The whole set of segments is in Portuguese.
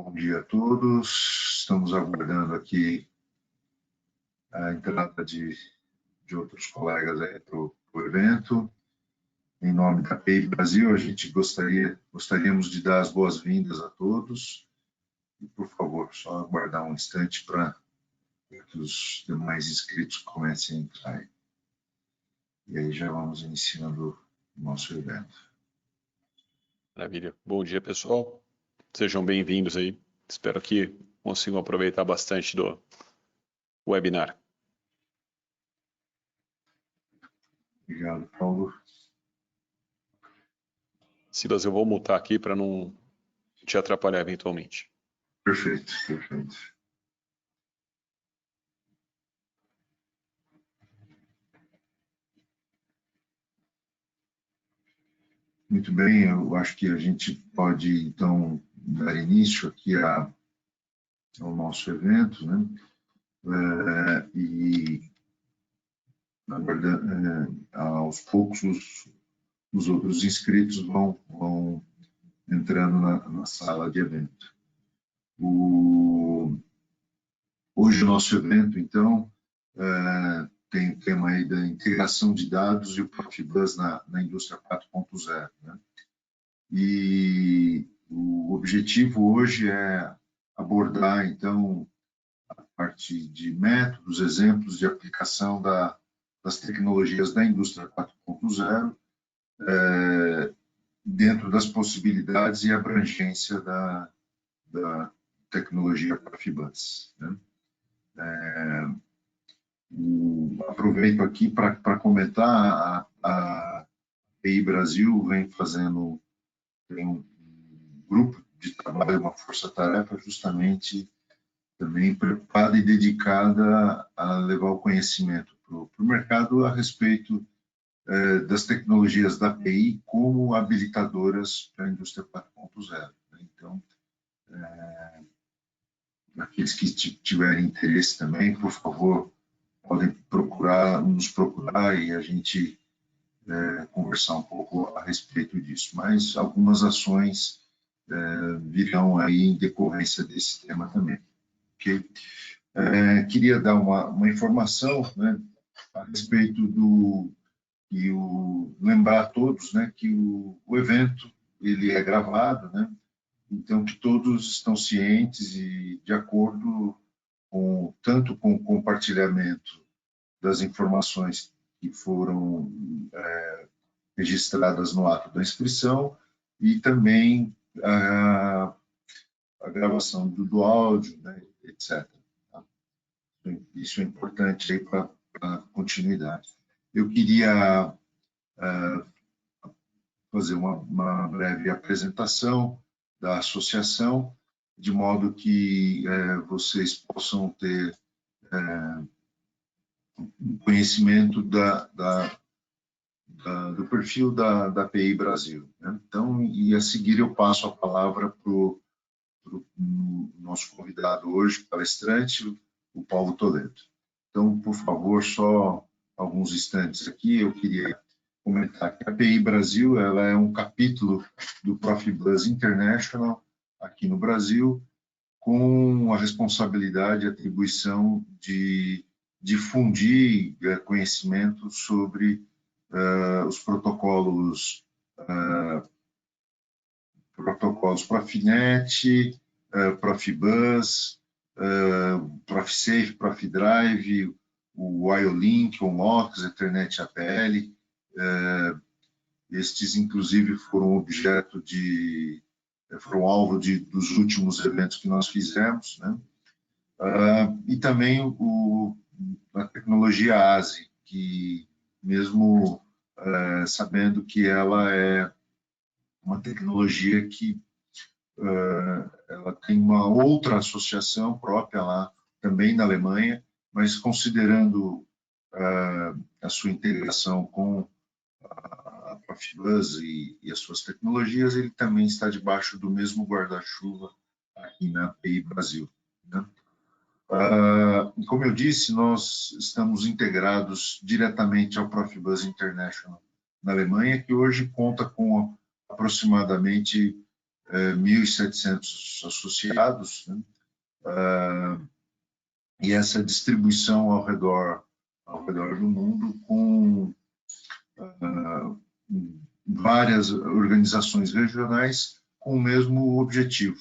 Bom dia a todos. Estamos aguardando aqui a entrada de outros colegas aí para o evento. Em nome da API Brasil, a gente gostaríamos de dar as boas-vindas a todos. E, por favor, só aguardar um instante para que os demais inscritos comecem a entrar. E aí já vamos iniciando o nosso evento. Maravilha. Bom dia, pessoal. Sejam bem-vindos aí. Espero que consigam aproveitar bastante do webinar. Obrigado, Paulo. Silas, eu vou mutar aqui para não te atrapalhar eventualmente. Perfeito, perfeito. Muito bem, eu acho que a gente pode, então, dar início aqui ao nosso evento, né? E, na verdade, aos poucos, os outros inscritos vão entrando na sala de evento. Hoje o nosso evento, então, tem o tema aí da integração de dados e o Profibus na indústria 4.0, né? E o objetivo hoje é abordar, então, a parte de métodos, exemplos de aplicação das tecnologias da indústria 4.0, dentro das possibilidades e abrangência da tecnologia Profibus, né? Aproveito aqui para comentar, a API Brasil tem um grupo de trabalho, uma força-tarefa justamente também preocupada e dedicada a levar o conhecimento para o mercado a respeito das tecnologias da API como habilitadoras para a indústria 4.0. Então, aqueles que tiverem interesse também, por favor, podem nos procurar e a gente conversar um pouco a respeito disso. Mas algumas ações virão aí em decorrência desse tema também. Okay? Queria dar uma informação, né, a respeito lembrar a todos, né, que o evento ele é gravado, né, então que todos estão cientes e de acordo tanto com o compartilhamento das informações que foram registradas no ato da inscrição e também a gravação do áudio, né, etc. Tá? Isso é importante para a continuidade. Eu queria fazer uma breve apresentação da associação, de modo que vocês possam ter conhecimento do perfil da API Brasil, né? Então, e a seguir eu passo a palavra para o nosso convidado hoje, palestrante, o Paulo Toledo. Então, por favor, só alguns instantes aqui, eu queria comentar que a API Brasil ela é um capítulo do Profibus International aqui no Brasil, com a responsabilidade e atribuição de difundir conhecimento sobre os protocolos Profinet, Profibus, Profisafe, Profidrive, o IO-Link, o MOX, Ethernet APL. Estes, inclusive, foram alvo dos últimos eventos que nós fizemos, né? E também a tecnologia ASI, que mesmo sabendo que ela é uma tecnologia que ela tem uma outra associação própria lá, também na Alemanha, mas considerando a sua integração com a Profibus e as suas tecnologias, ele também está debaixo do mesmo guarda-chuva aqui na API Brasil, né? Como eu disse, nós estamos integrados diretamente ao Profibus International na Alemanha, que hoje conta com aproximadamente 1.700 associados, né? E essa distribuição ao redor do mundo com várias organizações regionais com o mesmo objetivo,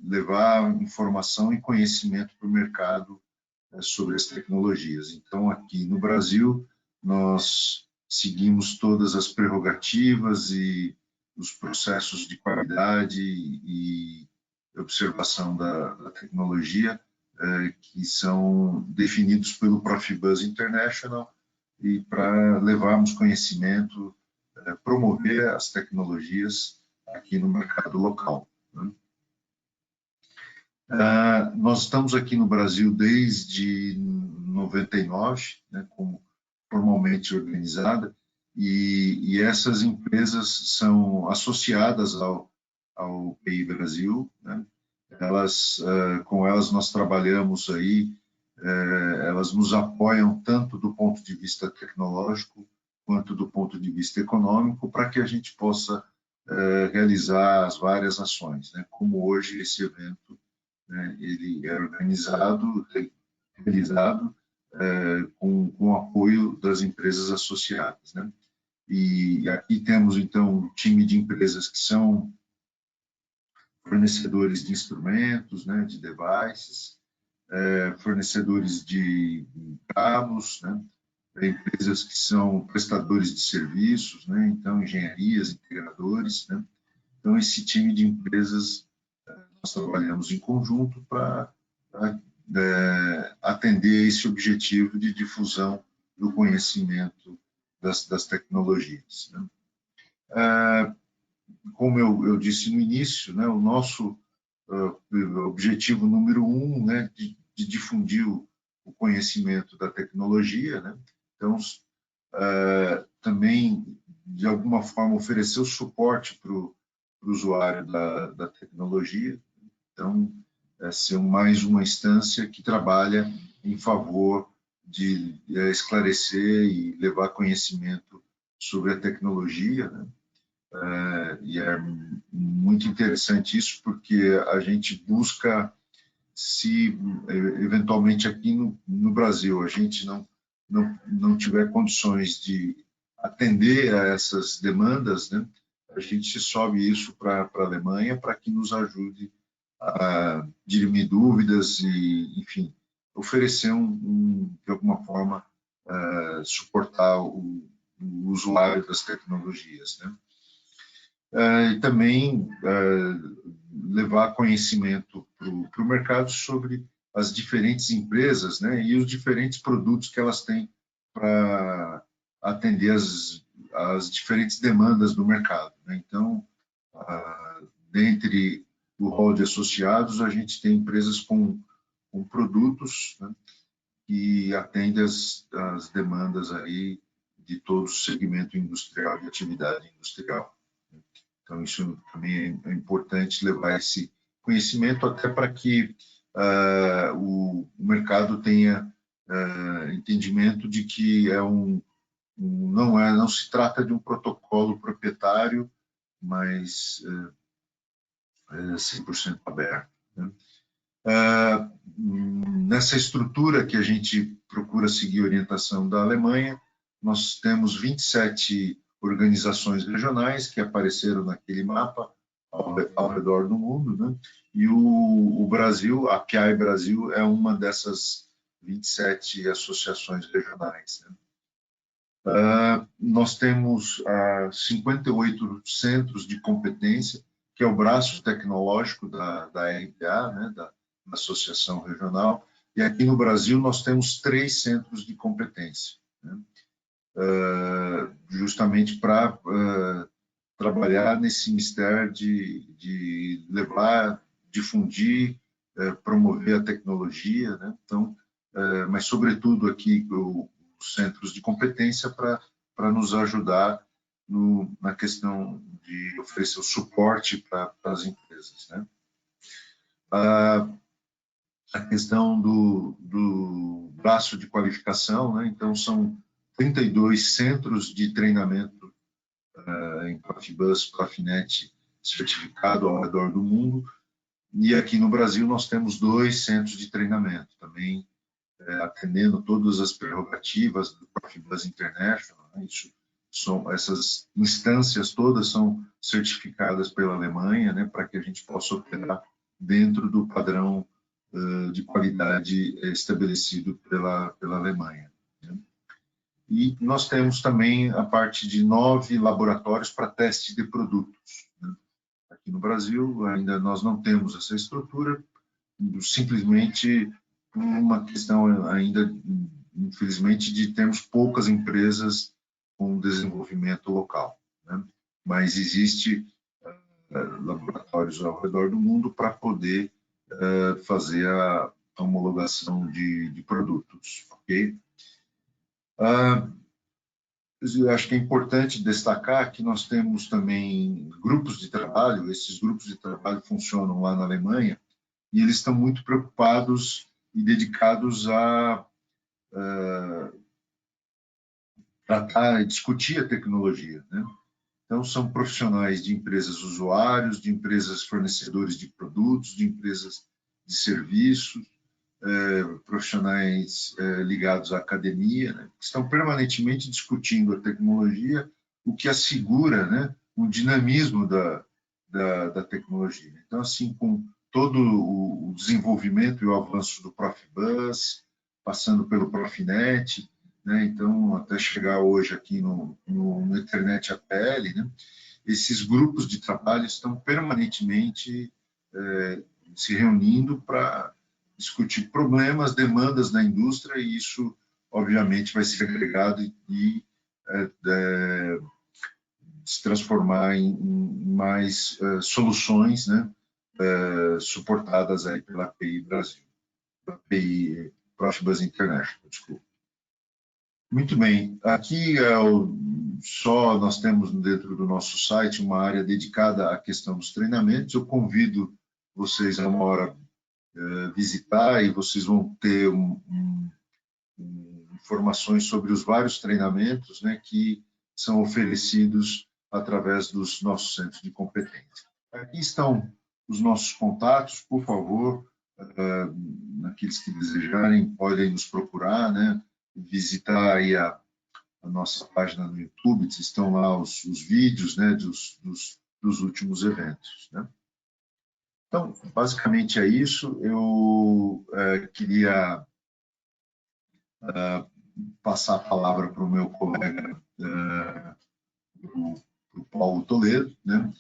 levar informação e conhecimento para o mercado sobre as tecnologias. Então, aqui no Brasil, nós seguimos todas as prerrogativas e os processos de qualidade e observação da tecnologia que são definidos pelo Profibus International e para levarmos conhecimento, promover as tecnologias aqui no mercado local, né? Nós estamos aqui no Brasil desde 99, né, como formalmente organizada, e essas empresas são associadas ao PI Brasil, né? Com elas nós trabalhamos aí, elas nos apoiam tanto do ponto de vista tecnológico quanto do ponto de vista econômico para que a gente possa realizar as várias ações, né? Como hoje esse evento, né, ele é realizado com o apoio das empresas associadas, né? E aqui temos, então, um time de empresas que são fornecedores de instrumentos, né, de devices, fornecedores de cabos, né, empresas que são prestadores de serviços, né, então, engenharias, integradores, né? Então, esse time de empresas, nós trabalhamos em conjunto para atender esse objetivo de difusão do conhecimento das tecnologias, né? Como eu disse no início, né, o nosso objetivo número 1, né, de difundir o conhecimento da tecnologia, né? Então, também, de alguma forma, oferecer o suporte para o usuário da tecnologia. Então, ser mais uma instância que trabalha em favor de esclarecer e levar conhecimento sobre a tecnologia, né? E é muito interessante isso, porque a gente busca, se eventualmente aqui no Brasil a gente não tiver condições de atender a essas demandas, né, a gente sobe isso para a Alemanha para que nos ajude a dirimir dúvidas e, enfim, oferecer de alguma forma, suportar o usuário das tecnologias, né? E também levar conhecimento para o mercado sobre as diferentes empresas, né, e os diferentes produtos que elas têm para atender as diferentes demandas do mercado, né? Então, dentre o rol de associados, a gente tem empresas com produtos, né, que atendem as demandas aí de todo o segmento industrial, de atividade industrial. Então, isso também é importante levar esse conhecimento até para que o mercado tenha entendimento de que não se trata de um protocolo proprietário, mas 100% aberto, né? Nessa estrutura que a gente procura seguir a orientação da Alemanha, nós temos 27 organizações regionais que apareceram naquele mapa ao redor do mundo, né? E o Brasil, a PI Brasil, é uma dessas 27 associações regionais, né? Nós temos 58 centros de competência, que é o braço tecnológico da RPA, né, da Associação Regional, e aqui no Brasil nós temos 3 centros de competência, né, justamente para trabalhar nesse mistério de levar, difundir, promover a tecnologia, né? Então, mas sobretudo aqui os centros de competência para nos ajudar na questão de oferecer o suporte para as empresas, né? A questão do braço de qualificação, né? Então, são 32 centros de treinamento em Profibus, Profinet, certificado ao redor do mundo. E aqui no Brasil nós temos 2 centros de treinamento, também atendendo todas as prerrogativas do Profibus International. Né? Essas instâncias todas são certificadas pela Alemanha, né, para que a gente possa operar dentro do padrão de qualidade estabelecido pela Alemanha. Né? E nós temos também a parte de 9 laboratórios para teste de produtos. Né? Aqui no Brasil ainda nós não temos essa estrutura, simplesmente por uma questão ainda, infelizmente, de termos poucas empresas com desenvolvimento local. Né? Mas existe laboratórios ao redor do mundo para poder fazer a homologação de produtos. Okay? Eu acho que é importante destacar que nós temos também grupos de trabalho. Esses grupos de trabalho funcionam lá na Alemanha e eles estão muito preocupados e dedicados a tratar e discutir a tecnologia. Né? Então, são profissionais de empresas usuários, de empresas fornecedores de produtos, de empresas de serviços, profissionais ligados à academia, né? Que estão permanentemente discutindo a tecnologia, o que assegura, né, um dinamismo da tecnologia. Então, assim, com todo o desenvolvimento e o avanço do Profibus, passando pelo Profinet, né, então, até chegar hoje aqui no Ethernet APL, né, esses grupos de trabalho estão permanentemente se reunindo para discutir problemas, demandas da indústria, e isso, obviamente, vai ser agregado e se transformar em mais soluções, né, suportadas aí pela API Brasil, pela API Profibus International, desculpa. Muito bem, aqui nós temos dentro do nosso site uma área dedicada à questão dos treinamentos. Eu convido vocês a uma hora visitar e vocês vão ter informações sobre os vários treinamentos, né, que são oferecidos através dos nossos centros de competência. Aqui estão os nossos contatos, por favor, aqueles que desejarem podem nos procurar, né, visitar aí a nossa página no YouTube, estão lá os vídeos, né, dos últimos eventos. Né? Então, basicamente é isso. Eu queria passar a palavra para o meu colega, o Paulo Toledo. Né?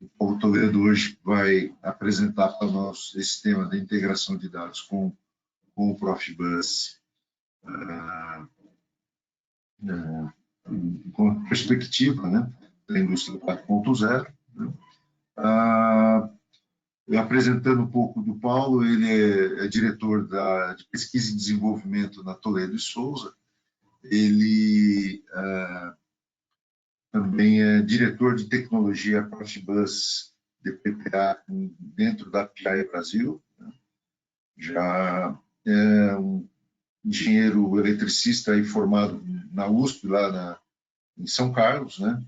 O Paulo Toledo hoje vai apresentar para nós esse tema da integração de dados com o Profibus, com a perspectiva, né, da indústria 4.0. Né? Apresentando um pouco do Paulo, ele é diretor de pesquisa e desenvolvimento na Toledo e Souza. Ele também é diretor de tecnologia Profibus DPPA dentro da PI Brasil. Né? Já é um engenheiro eletricista aí formado na USP, lá em São Carlos, né?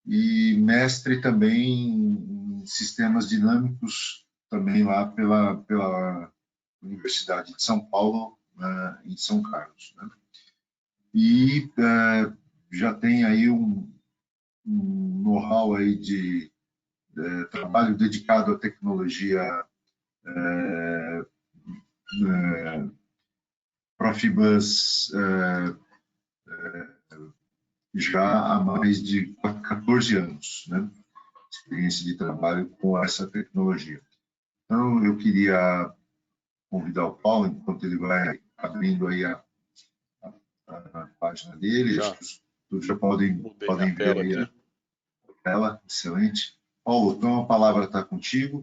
E mestre também em sistemas dinâmicos, também lá pela Universidade de São Paulo, em São Carlos. Né? E já tem aí um know-how aí de trabalho dedicado à tecnologia Profibus já há mais de 14 anos, né? Experiência de trabalho com essa tecnologia. Então, eu queria convidar o Paulo, enquanto ele vai abrindo aí a página dele, todos já podem ver aí a tela, excelente. Paulo, então a palavra está contigo.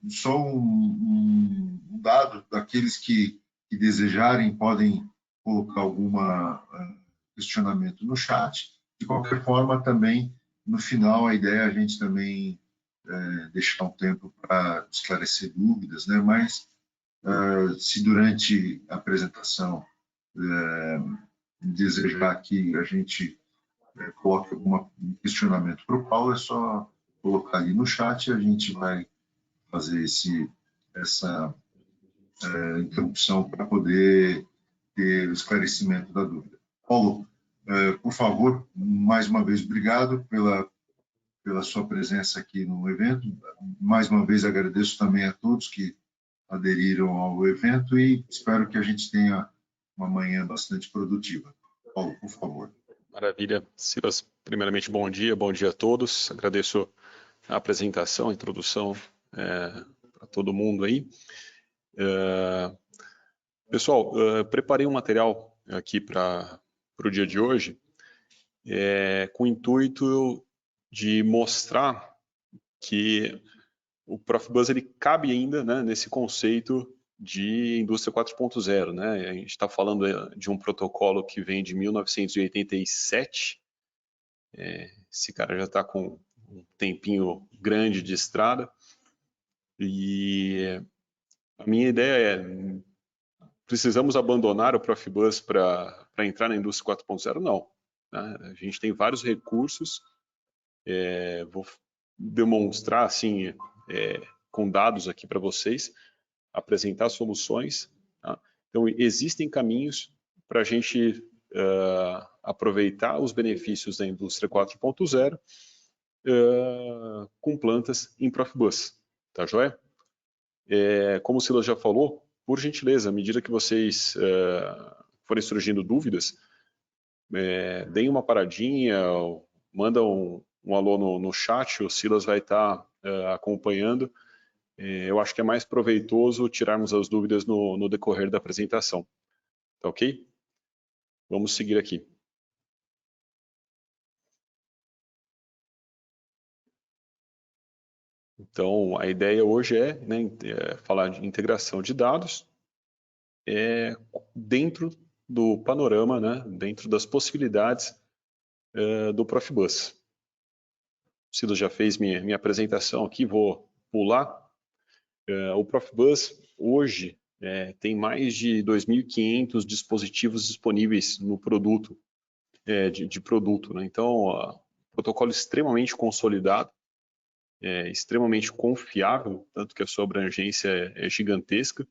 Só um dado, daqueles que desejarem podem colocar algum questionamento no chat. De qualquer forma, também, no final, a ideia é a gente também deixar um tempo para esclarecer dúvidas, né? Mas se durante a apresentação desejar que a gente coloque algum questionamento para o Paulo, é só colocar ali no chat e a gente vai fazer essa interrupção para poder ter o esclarecimento da dúvida. Paulo, por favor, mais uma vez, obrigado pela sua presença aqui no evento. Mais uma vez, agradeço também a todos que aderiram ao evento e espero que a gente tenha uma manhã bastante produtiva. Paulo, por favor. Maravilha. Silas, primeiramente, bom dia a todos. Agradeço a apresentação, a introdução para todo mundo aí. Pessoal, preparei um material aqui para o dia de hoje, com o intuito de mostrar que o Profibus ele cabe ainda, né, nesse conceito de indústria 4.0, né? A gente está falando de um protocolo que vem de 1987. Esse cara já está com um tempinho grande de estrada. E a minha ideia é: precisamos abandonar o Profibus para entrar na indústria 4.0? Não. Né? A gente tem vários recursos. Vou demonstrar assim, com dados aqui para vocês, apresentar soluções. Tá? Então, existem caminhos para a gente aproveitar os benefícios da indústria 4.0 com plantas em Profibus. Tá joia? Como o Silas já falou, por gentileza, à medida que vocês forem surgindo dúvidas, deem uma paradinha, manda um alô no chat, o Silas vai estar acompanhando. Eu acho que é mais proveitoso tirarmos as dúvidas no decorrer da apresentação. Tá ok? Vamos seguir aqui. Então, a ideia hoje é falar de integração de dados dentro do panorama, né, dentro das possibilidades do Profibus. O Silas já fez minha apresentação aqui, vou pular. O Profibus hoje tem mais de 2.500 dispositivos disponíveis no produto, de produto. Né? Então, protocolo extremamente consolidado, extremamente confiável, tanto que a sua abrangência é gigantesca.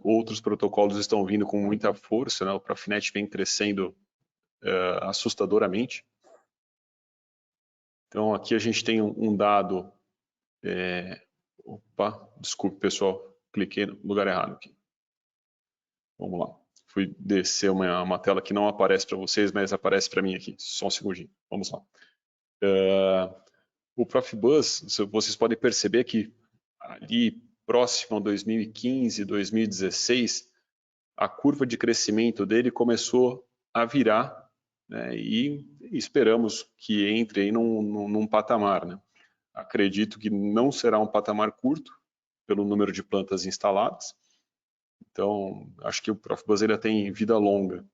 Outros protocolos estão vindo com muita força, né? O Profinet vem crescendo assustadoramente. Então, aqui a gente tem um dado... Opa, desculpe, pessoal, cliquei no lugar errado aqui. Vamos lá. Fui descer uma tela que não aparece para vocês, mas aparece para mim aqui. Só um segundinho. Vamos lá. O Profibus, vocês podem perceber que ali próximo a 2015, 2016, a curva de crescimento dele começou a virar, né, e esperamos que entre aí num patamar. Né? Acredito que não será um patamar curto, pelo número de plantas instaladas. Então, acho que o Profibus ainda tem vida longa.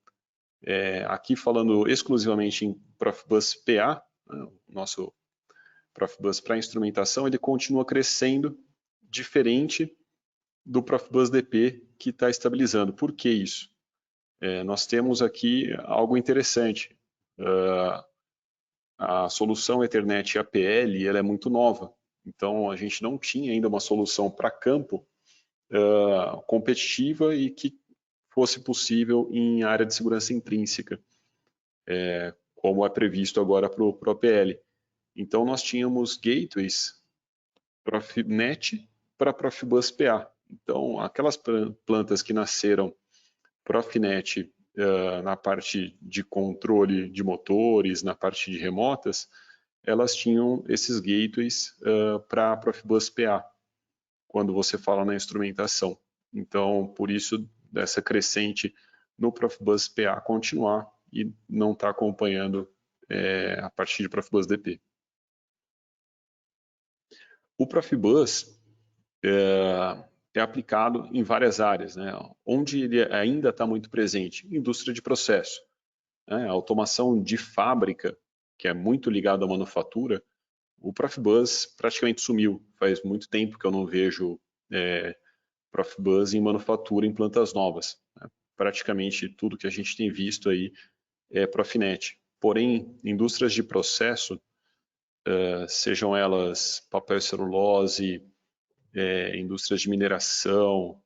Aqui falando exclusivamente em Profibus PA, né, o nosso Profibus para instrumentação, ele continua crescendo diferente do Profibus DP que está estabilizando. Por que isso? Nós temos aqui algo interessante. A solução Ethernet APL ela é muito nova, então a gente não tinha ainda uma solução para campo competitiva e que fosse possível em área de segurança intrínseca, como é previsto agora para o APL. Então nós tínhamos gateways Profinet para Profibus PA. Então aquelas plantas que nasceram Profinet na parte de controle de motores, na parte de remotas, elas tinham esses gateways para Profibus PA, quando você fala na instrumentação. Então, por isso, dessa crescente no Profibus PA continuar e não está acompanhando a partir de Profibus DP. O Profibus é aplicado em várias áreas, né? Onde ele ainda está muito presente? Indústria de processo, né? Automação de fábrica, que é muito ligado à manufatura. O Profibus praticamente sumiu. Faz muito tempo que eu não vejo Profibus em manufatura em plantas novas. Né? Praticamente tudo que a gente tem visto aí é Profinet. porém, indústrias de processo, sejam elas papel e celulose, indústrias de mineração,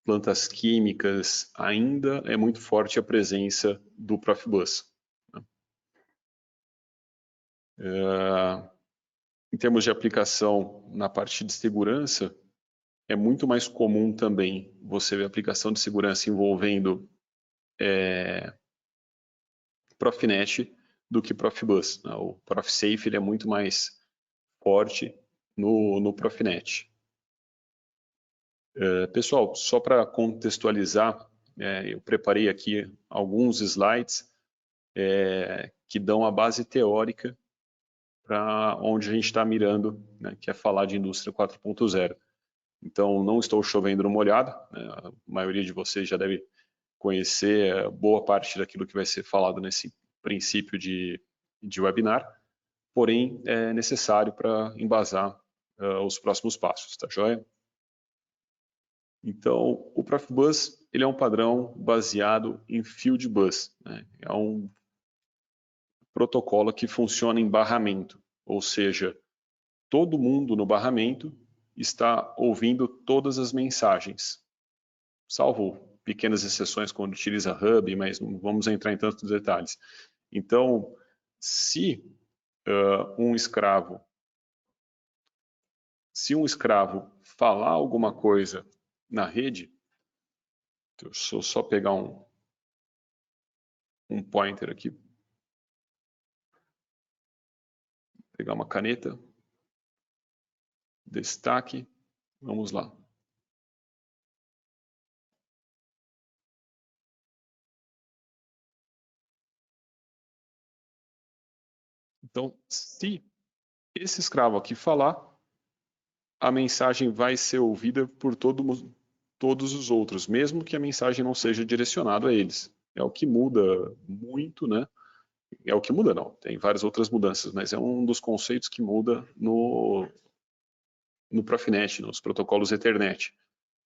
plantas químicas, ainda é muito forte a presença do Profibus. Em termos de aplicação na parte de segurança, é muito mais comum também você ver aplicação de segurança envolvendo Profinet do que Profibus. O ProfSafe ele é muito mais forte no Profinet. Pessoal, só para contextualizar, eu preparei aqui alguns slides que dão a base teórica para onde a gente está mirando, né, que é falar de indústria 4.0. Então, não estou chovendo no molhado, né, a maioria de vocês já deve conhecer boa parte daquilo que vai ser falado nesse princípio de webinar, porém é necessário para embasar os próximos passos, tá joia? Então, o Profibus ele é um padrão baseado em Field Bus, né? É um protocolo que funciona em barramento, ou seja, todo mundo no barramento está ouvindo todas as mensagens, salvo pequenas exceções quando utiliza hub, mas não vamos entrar em tantos detalhes. Então, se um escravo falar alguma coisa na rede, deixa eu só pegar um pointer aqui, pegar uma caneta, destaque, vamos lá. Então, se esse escravo aqui falar, a mensagem vai ser ouvida por todos os outros, mesmo que a mensagem não seja direcionada a eles. É o que muda muito, né? É o que muda, não. Tem várias outras mudanças, mas é um dos conceitos que muda no Profinet, nos protocolos Ethernet,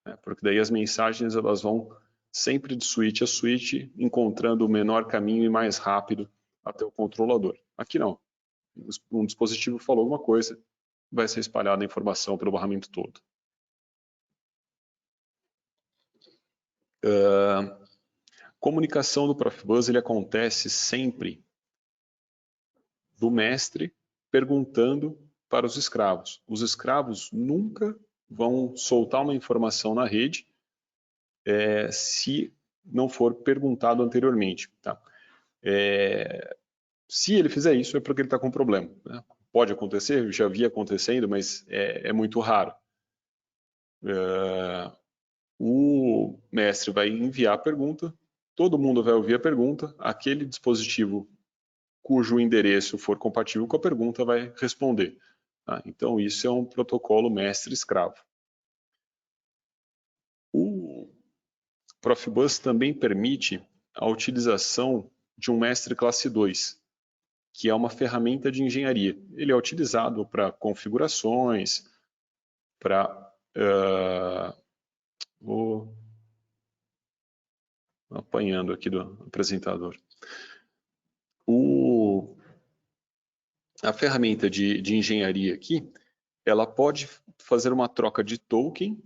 né? Porque daí as mensagens elas vão sempre de switch a switch, encontrando o menor caminho e mais rápido até o controlador. Aqui não. Um dispositivo falou alguma coisa, vai ser espalhada a informação pelo barramento todo. Comunicação do Profibus ele acontece sempre do mestre perguntando para os escravos. Os escravos nunca vão soltar uma informação na rede se não for perguntado anteriormente. Tá? Se ele fizer isso, é porque ele está com problema. Né? Pode acontecer, já havia acontecendo, mas é muito raro. O mestre vai enviar a pergunta, todo mundo vai ouvir a pergunta, aquele dispositivo cujo endereço for compatível com a pergunta vai responder. Tá? Então, isso é um protocolo mestre-escravo. O Profibus também permite a utilização de um mestre classe 2, que é uma ferramenta de engenharia. Ele é utilizado para configurações, para... vou apanhando aqui do apresentador. A ferramenta de engenharia aqui, ela pode fazer uma troca de token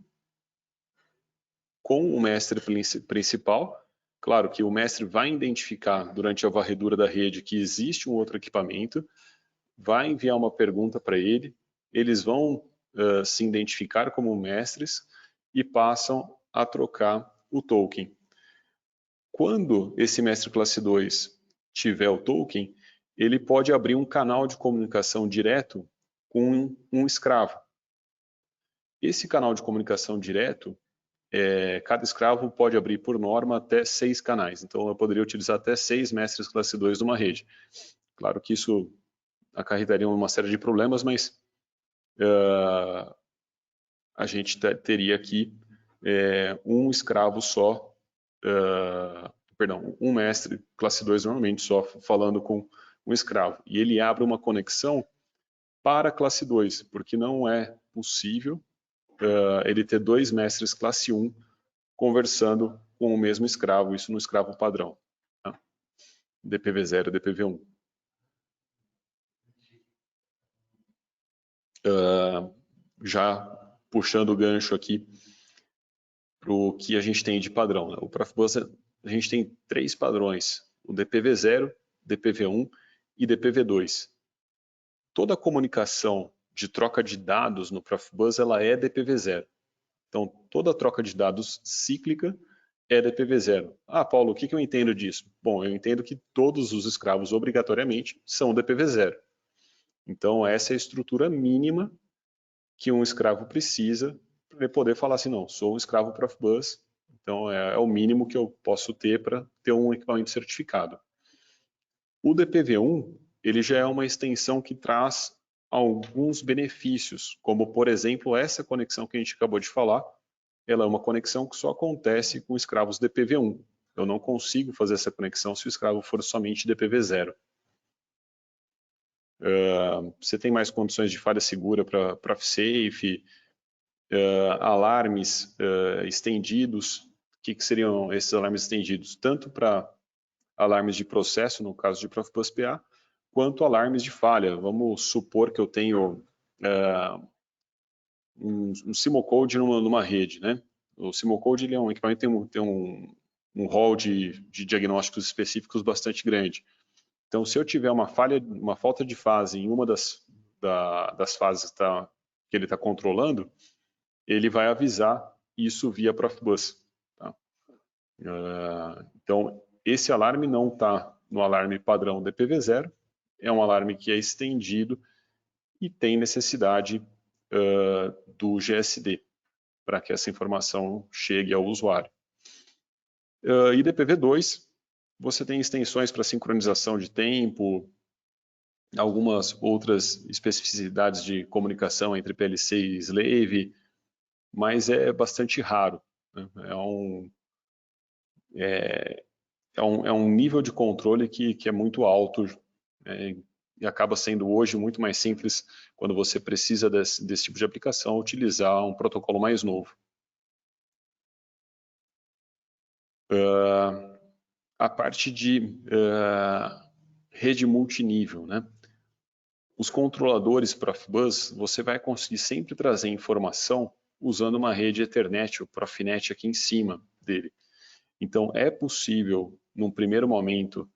com o mestre principal. Claro que o mestre vai identificar durante a varredura da rede que existe um outro equipamento, vai enviar uma pergunta para ele, eles vão se identificar como mestres e passam a trocar o token. Quando esse mestre classe 2 tiver o token, ele pode abrir um canal de comunicação direto com um escravo. Esse canal de comunicação direto, cada escravo pode abrir por norma até 6 canais. Então eu poderia utilizar até 6 mestres classe 2 numa rede. Claro que isso acarretaria uma série de problemas, mas a gente teria aqui um escravo só, um mestre classe 2 normalmente só falando com um escravo. E ele abre uma conexão para a classe 2, porque não é possível ele ter 2 mestres classe 1 conversando com o mesmo escravo, isso no escravo padrão. Tá? DPV0 e DPV1. Já puxando o gancho aqui para o que a gente tem de padrão, né? O Profibus, a gente tem 3 padrões, o DPV0, DPV1 e DPV2. Toda a comunicação de troca de dados no Profibus, ela é DPV0. Então, toda troca de dados cíclica é DPV0. Ah, Paulo, o que eu entendo disso? Bom, eu entendo que todos os escravos, obrigatoriamente, são DPV0. Então, essa é a estrutura mínima que um escravo precisa para ele poder falar assim, não, sou um escravo Profibus, então é o mínimo que eu posso ter para ter um equipamento certificado. O DPV1, ele já é uma extensão que traz alguns benefícios, como, por exemplo, essa conexão que a gente acabou de falar, ela é uma conexão que só acontece com escravos DPV1. Eu não consigo fazer essa conexão se o escravo for somente DPV0. Você tem mais condições de falha segura para ProfSafe, alarmes estendidos. O que seriam esses alarmes estendidos? Tanto para alarmes de processo, no caso de Profibus PA, quanto alarmes de falha. Vamos supor que eu tenho um Simocode numa rede, né? O Simocode ele é um equipamento que tem um rol de diagnósticos específicos bastante grande. Então, se eu tiver uma falta de fase em uma das fases que ele está controlando, ele vai avisar isso via Profibus. Tá? Então, esse alarme não está no alarme padrão DPV0, é um alarme que é estendido e tem necessidade do GSD para que essa informação chegue ao usuário. E DPV2, você tem extensões para sincronização de tempo, algumas outras especificidades de comunicação entre PLC e Slave, mas é bastante raro. Né? É um nível de controle que é muito alto e acaba sendo hoje muito mais simples quando você precisa desse tipo de aplicação, utilizar um protocolo mais novo. A parte de rede multinível, né? Os controladores Profibus, você vai conseguir sempre trazer informação usando uma rede Ethernet, o Profinet aqui em cima dele. Então, é possível, num primeiro momento,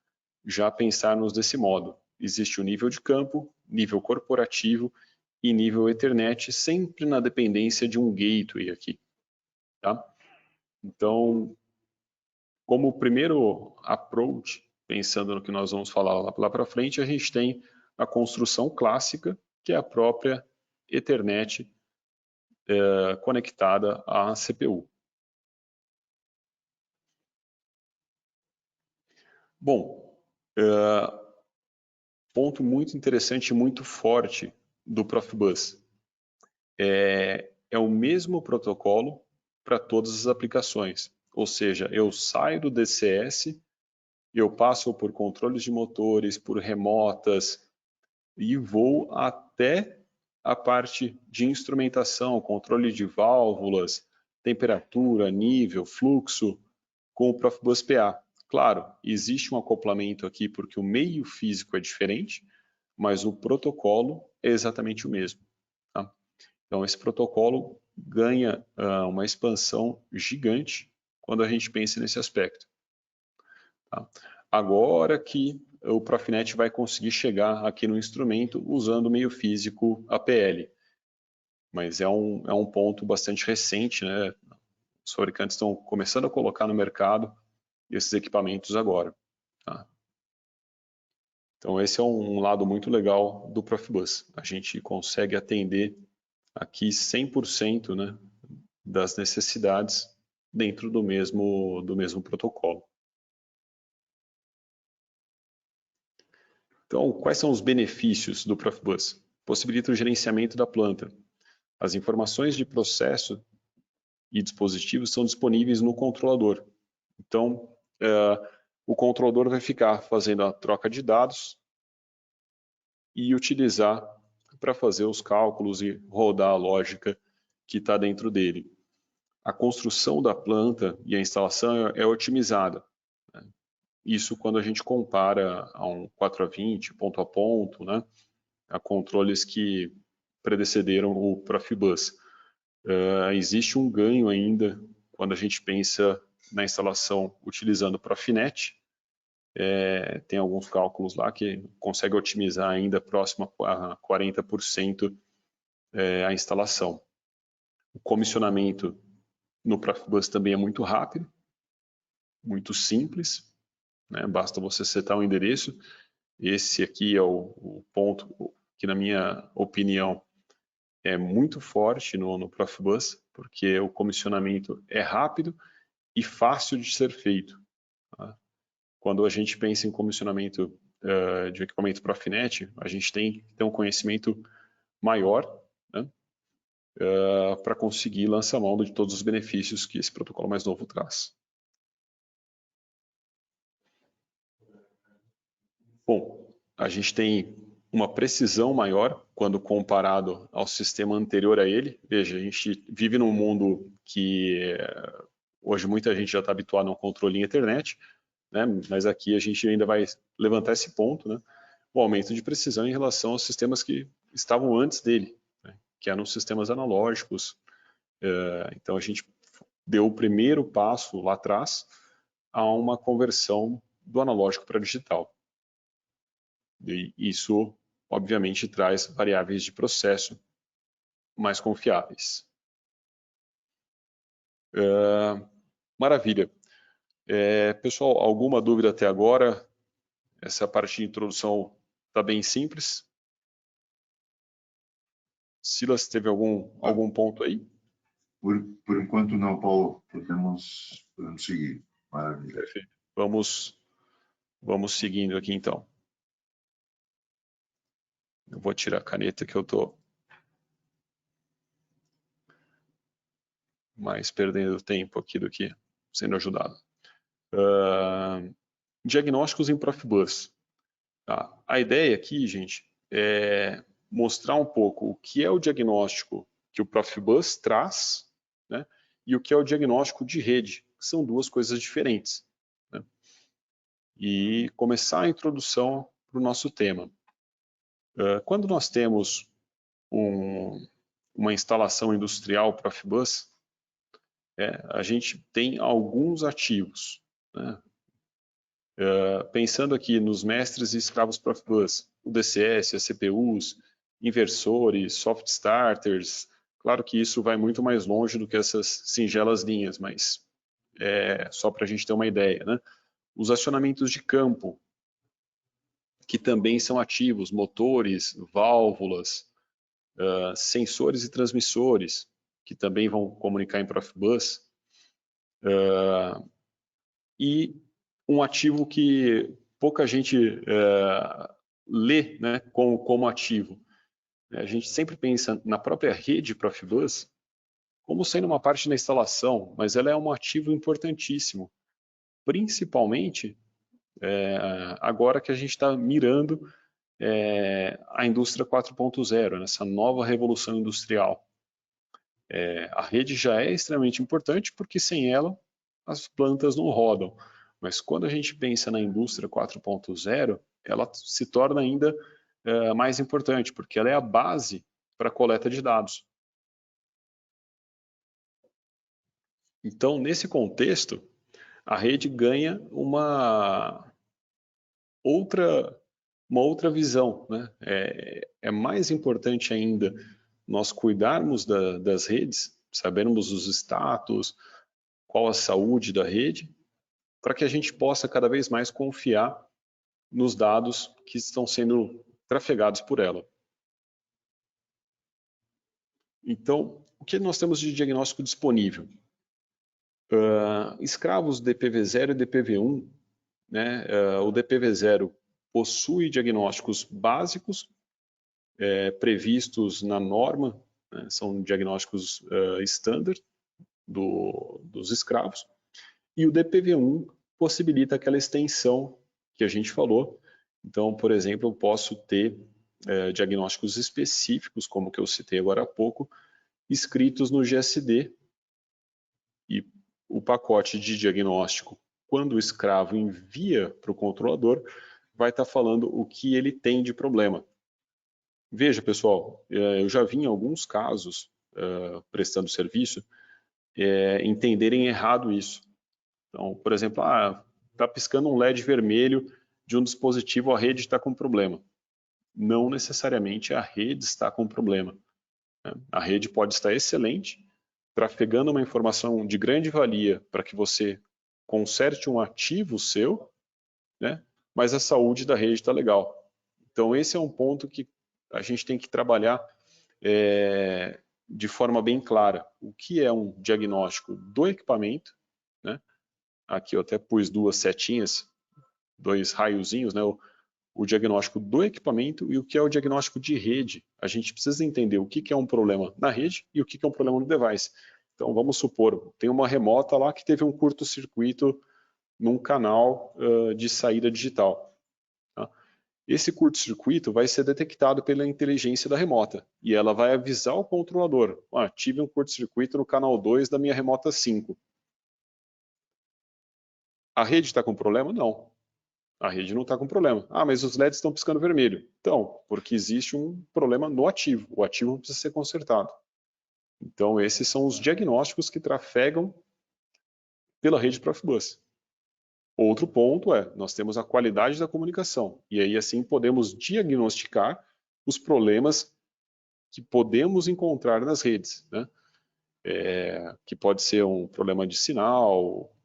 já pensarmos desse modo. Existe o nível de campo, nível corporativo e nível Ethernet, sempre na dependência de um gateway aqui. Tá? Então, como primeiro approach, pensando no que nós vamos falar lá para frente, a gente tem a construção clássica, que é a própria Ethernet conectada à CPU. Bom, ponto muito interessante e muito forte do Profibus. É o mesmo protocolo para todas as aplicações. Ou seja, eu saio do DCS, eu passo por controles de motores, por remotas e vou até a parte de instrumentação, controle de válvulas, temperatura, nível, fluxo, com o Profibus PA. Claro, existe um acoplamento aqui porque o meio físico é diferente, mas o protocolo é exatamente o mesmo. Tá? Então, esse protocolo ganha uma expansão gigante quando a gente pensa nesse aspecto. Tá? Agora que o Profinet vai conseguir chegar aqui no instrumento usando o meio físico APL. Mas é um ponto bastante recente, né? Os fabricantes estão começando a colocar no mercado esses equipamentos agora. Tá? Então esse é um lado muito legal do Profibus. A gente consegue atender aqui 100%, né, das necessidades dentro do mesmo protocolo. Então, quais são os benefícios do Profibus? Possibilita o gerenciamento da planta. As informações de processo e dispositivos são disponíveis no controlador. Então, o controlador vai ficar fazendo a troca de dados e utilizar para fazer os cálculos e rodar a lógica que está dentro dele. A construção da planta e a instalação é otimizada. isso quando a gente compara a um 4A20, ponto a ponto, né, a controles que precederam o Profibus. Existe um ganho ainda quando a gente pensa na instalação utilizando o Profinet. Tem alguns cálculos lá que consegue otimizar ainda próximo a 40% a instalação. O comissionamento no Profibus também é muito rápido, muito simples, né? Basta você setar um endereço. Esse aqui é o ponto que, na minha opinião, é muito forte no Profibus, porque o comissionamento é rápido e fácil de ser feito. Tá? Quando a gente pensa em comissionamento de equipamento Profinet, a gente tem que ter um conhecimento maior, né, para conseguir lançar mão de todos os benefícios que esse protocolo mais novo traz. Bom, a gente tem uma precisão maior quando comparado ao sistema anterior a ele. Veja, a gente vive num mundo que hoje muita gente já está habituado a um controle em Ethernet, né? Mas aqui a gente ainda vai levantar esse ponto, né? O aumento de precisão em relação aos sistemas que estavam antes dele, né? Que eram sistemas analógicos. Então a gente deu o primeiro passo lá atrás a uma conversão do analógico para digital. E isso, obviamente, traz variáveis de processo mais confiáveis. Maravilha. Pessoal, alguma dúvida até agora? Essa parte de introdução está bem simples. Silas, teve algum ponto aí? Por enquanto não, Paulo. Podemos seguir. Maravilha. Perfeito. Vamos seguindo aqui, então. Eu vou tirar a caneta que eu estou mais perdendo tempo aqui do que sendo ajudado. Diagnósticos em Profibus. Tá? A ideia aqui, gente, é mostrar um pouco o que é o diagnóstico que o Profibus traz, né, e o que é o diagnóstico de rede, que são duas coisas diferentes. Né? E começar a introdução para o nosso tema. Quando nós temos uma instalação industrial Profibus, a gente tem alguns ativos. Né? Pensando aqui nos mestres e escravos Profibus, o DCS, as CPUs, inversores, soft starters, claro que isso vai muito mais longe do que essas singelas linhas, mas só para a gente ter uma ideia. Né? Os acionamentos de campo, que também são ativos, motores, válvulas, sensores e transmissores, que também vão comunicar em Profibus, e um ativo que pouca gente lê, né, como ativo. A gente sempre pensa na própria rede Profibus como sendo uma parte da instalação, mas ela é um ativo importantíssimo, principalmente agora que a gente está mirando a indústria 4.0, nessa nova revolução industrial. A rede já é extremamente importante porque sem ela as plantas não rodam. Mas quando a gente pensa na indústria 4.0, ela se torna ainda mais importante, porque ela é a base para a coleta de dados. Então, nesse contexto, a rede ganha uma outra visão. Né? É mais importante ainda nós cuidarmos das redes, sabermos os status, qual a saúde da rede, para que a gente possa cada vez mais confiar nos dados que estão sendo trafegados por ela. Então, o que nós temos de diagnóstico disponível? Escravos DPV0 e DPV1, né? O DPV0 possui diagnósticos básicos previstos na norma, né? São diagnósticos standard dos escravos, e o DPV1 possibilita aquela extensão que a gente falou. Então, por exemplo, eu posso ter diagnósticos específicos, como o que eu citei agora há pouco, escritos no GSD, e o pacote de diagnóstico quando o escravo envia para o controlador, vai estar falando o que ele tem de problema. Veja, pessoal, eu já vi em alguns casos, prestando serviço, entenderem errado isso. Então, por exemplo, está piscando um LED vermelho de um dispositivo, a rede está com problema. Não necessariamente a rede está com problema. A rede pode estar excelente, trafegando uma informação de grande valia para que você conserte um ativo seu, né? Mas a saúde da rede está legal. Então, esse é um ponto que a gente tem que trabalhar de forma bem clara. O que é um diagnóstico do equipamento, né? Aqui eu até pus duas setinhas, dois raiozinhos, né? O diagnóstico do equipamento e o que é o diagnóstico de rede. A gente precisa entender o que é um problema na rede e o que é um problema no device. Então, vamos supor, tem uma remota lá que teve um curto-circuito num canal de saída digital. Tá? Esse curto-circuito vai ser detectado pela inteligência da remota e ela vai avisar o controlador: tive um curto-circuito no canal 2 da minha remota 5. A rede está com problema? Não. A rede não está com problema. Mas os LEDs estão piscando vermelho. Então, porque existe um problema no ativo. O ativo precisa ser consertado. Então, esses são os diagnósticos que trafegam pela rede Profibus. Outro ponto nós temos a qualidade da comunicação. E aí, assim, podemos diagnosticar os problemas que podemos encontrar nas redes, né? Que pode ser um problema de sinal,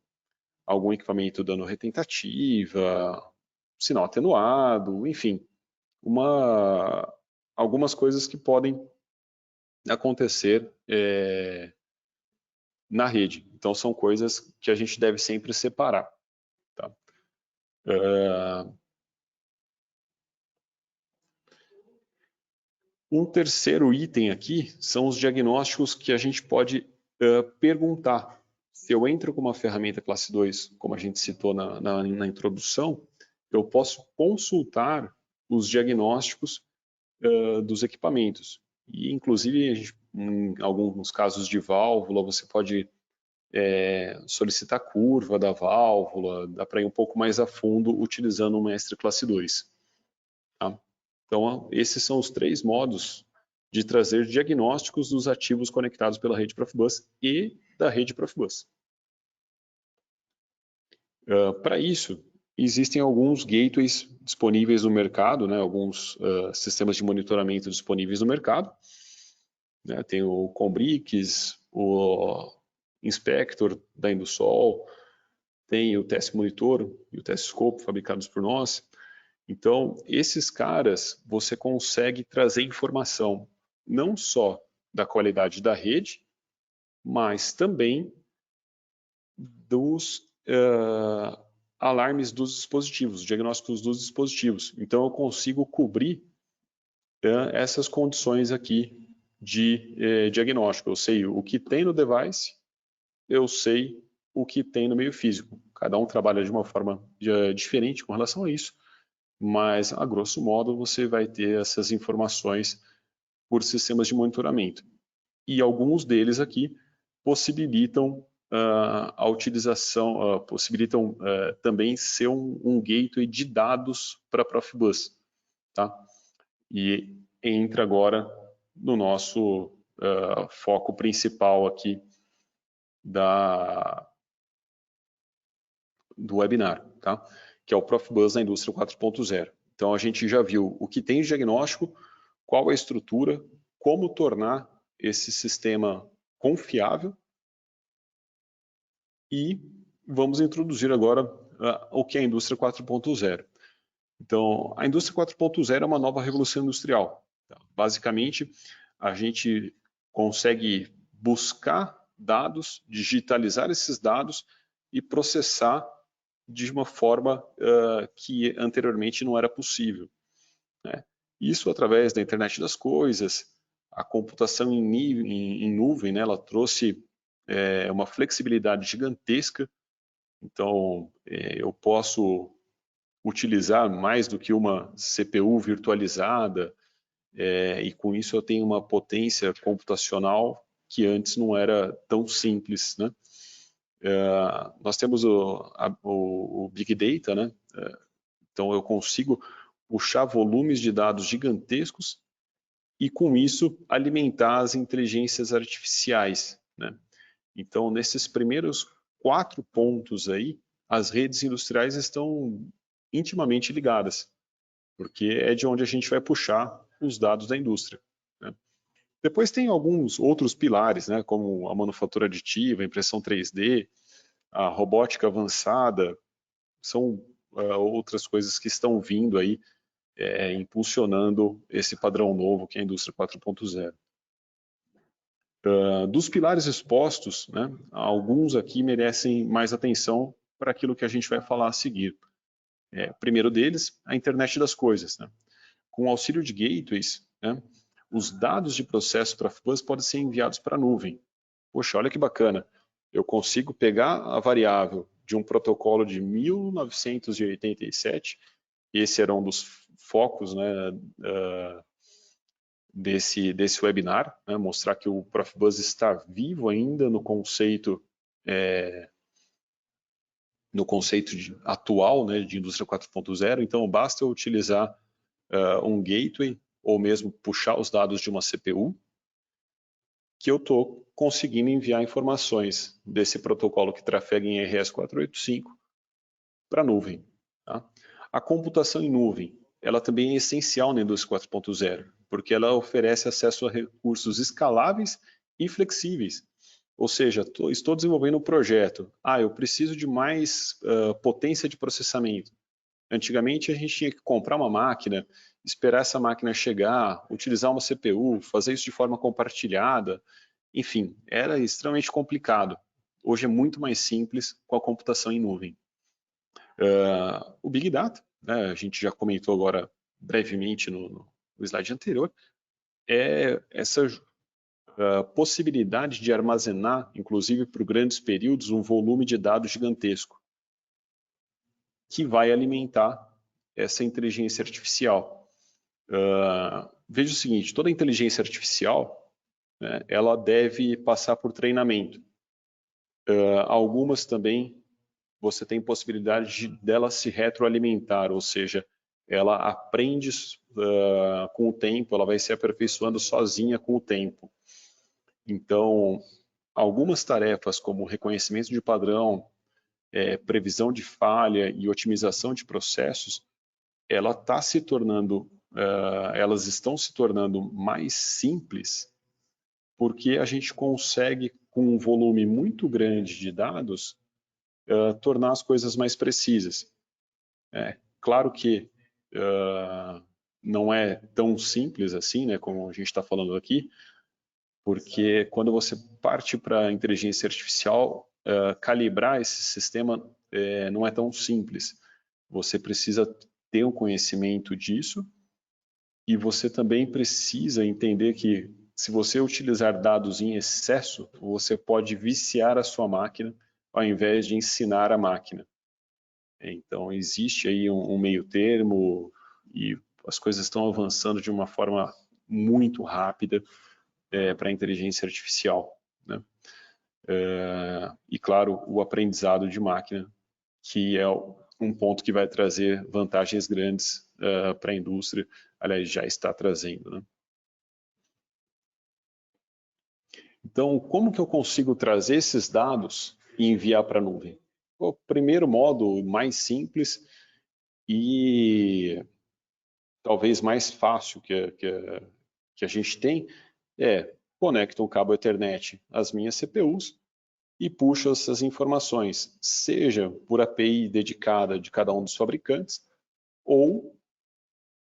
algum equipamento dando retentativa, sinal atenuado, enfim, algumas coisas que podem acontecer na rede. Então, são coisas que a gente deve sempre separar. Tá? Um terceiro item aqui são os diagnósticos que a gente pode perguntar. Se eu entro com uma ferramenta classe 2, como a gente citou na introdução, eu posso consultar os diagnósticos dos equipamentos. E, inclusive, em alguns casos de válvula, você pode solicitar a curva da válvula, dá para ir um pouco mais a fundo utilizando o Mestre Classe 2. Tá? Então, esses são os 3 modos de trazer diagnósticos dos ativos conectados pela rede Profibus e da rede Profibus. Para isso, existem alguns gateways disponíveis no mercado, né? Alguns sistemas de monitoramento disponíveis no mercado. Né? Tem o Combrix, o Inspector da Indusol, tem o Test Monitor e o Test Scope fabricados por nós. Então, esses caras, você consegue trazer informação não só da qualidade da rede, mas também dos alarmes dos dispositivos, diagnósticos dos dispositivos. Então, eu consigo cobrir essas condições aqui de diagnóstico. Eu sei o que tem no device, eu sei o que tem no meio físico. Cada um trabalha de uma forma diferente com relação a isso, mas, a grosso modo, você vai ter essas informações por sistemas de monitoramento. E alguns deles aqui possibilitam a utilização, possibilitam também ser um gateway de dados para a Profibus. Tá? E entra agora no nosso foco principal aqui do webinar, tá? Que é o Profibus na indústria 4.0. Então, a gente já viu o que tem de diagnóstico, qual é a estrutura, como tornar esse sistema confiável e vamos introduzir agora o que é a indústria 4.0. Então, a indústria 4.0 é uma nova revolução industrial. Tá? Basicamente, a gente consegue buscar dados, digitalizar esses dados e processar de uma forma que anteriormente não era possível. Né? Isso através da internet das coisas, a computação em nuvem, né, ela trouxe uma flexibilidade gigantesca. Então, eu posso utilizar mais do que uma CPU virtualizada e com isso eu tenho uma potência computacional que antes não era tão simples, né? Nós temos o Big Data, né? Então eu consigo puxar volumes de dados gigantescos e com isso alimentar as inteligências artificiais, né? Então nesses primeiros 4 pontos aí, as redes industriais estão intimamente ligadas, porque é de onde a gente vai puxar os dados da indústria, né? Depois tem alguns outros pilares, né, como a manufatura aditiva, a impressão 3D, a robótica avançada, são outras coisas que estão vindo aí, impulsionando esse padrão novo que é a indústria 4.0. Dos pilares expostos, né, alguns aqui merecem mais atenção para aquilo que a gente vai falar a seguir. Primeiro deles, a internet das coisas, né? Com o auxílio de gateways, né, os dados de processo Profibus podem ser enviados para a nuvem. Poxa, olha que bacana. Eu consigo pegar a variável de um protocolo de 1987, esse era um dos focos, né, desse webinar, né, mostrar que o Profibus está vivo ainda no conceito atual, né, de indústria 4.0, então basta eu utilizar um gateway ou mesmo puxar os dados de uma CPU que eu estou conseguindo enviar informações desse protocolo que trafega em RS-485 para a nuvem. Tá? A computação em nuvem, ela também é essencial na indústria 4.0, porque ela oferece acesso a recursos escaláveis e flexíveis. Ou seja, estou desenvolvendo um projeto. Eu preciso de mais potência de processamento. Antigamente a gente tinha que comprar uma máquina, esperar essa máquina chegar, utilizar uma CPU, fazer isso de forma compartilhada, enfim, era extremamente complicado. Hoje é muito mais simples com a computação em nuvem. O Big Data, né, a gente já comentou agora brevemente no slide anterior, é essa possibilidade de armazenar, inclusive por grandes períodos, um volume de dados gigantesco, que vai alimentar essa inteligência artificial. Veja o seguinte, toda inteligência artificial, né, ela deve passar por treinamento. Algumas também você tem possibilidade dela se retroalimentar, ou seja, ela aprende com o tempo, ela vai se aperfeiçoando sozinha com o tempo. Então, algumas tarefas como reconhecimento de padrão, previsão de falha e otimização de processos, elas estão se tornando mais simples porque a gente consegue, com um volume muito grande de dados, tornar as coisas mais precisas. Claro que não é tão simples assim, né, como a gente está falando aqui, porque quando você parte para a inteligência artificial, calibrar esse sistema não é tão simples. Você precisa ter um conhecimento disso e você também precisa entender que se você utilizar dados em excesso, você pode viciar a sua máquina ao invés de ensinar a máquina. Então, existe aí um meio termo e as coisas estão avançando de uma forma muito rápida para a inteligência artificial, né? E, claro, o aprendizado de máquina, que é um ponto que vai trazer vantagens grandes para a indústria, aliás, já está trazendo, né? Então, como que eu consigo trazer esses dados e enviar para a nuvem? O primeiro modo, mais simples e talvez mais fácil que a gente tem, conecta um cabo Ethernet às minhas CPUs e puxo essas informações, seja por API dedicada de cada um dos fabricantes ou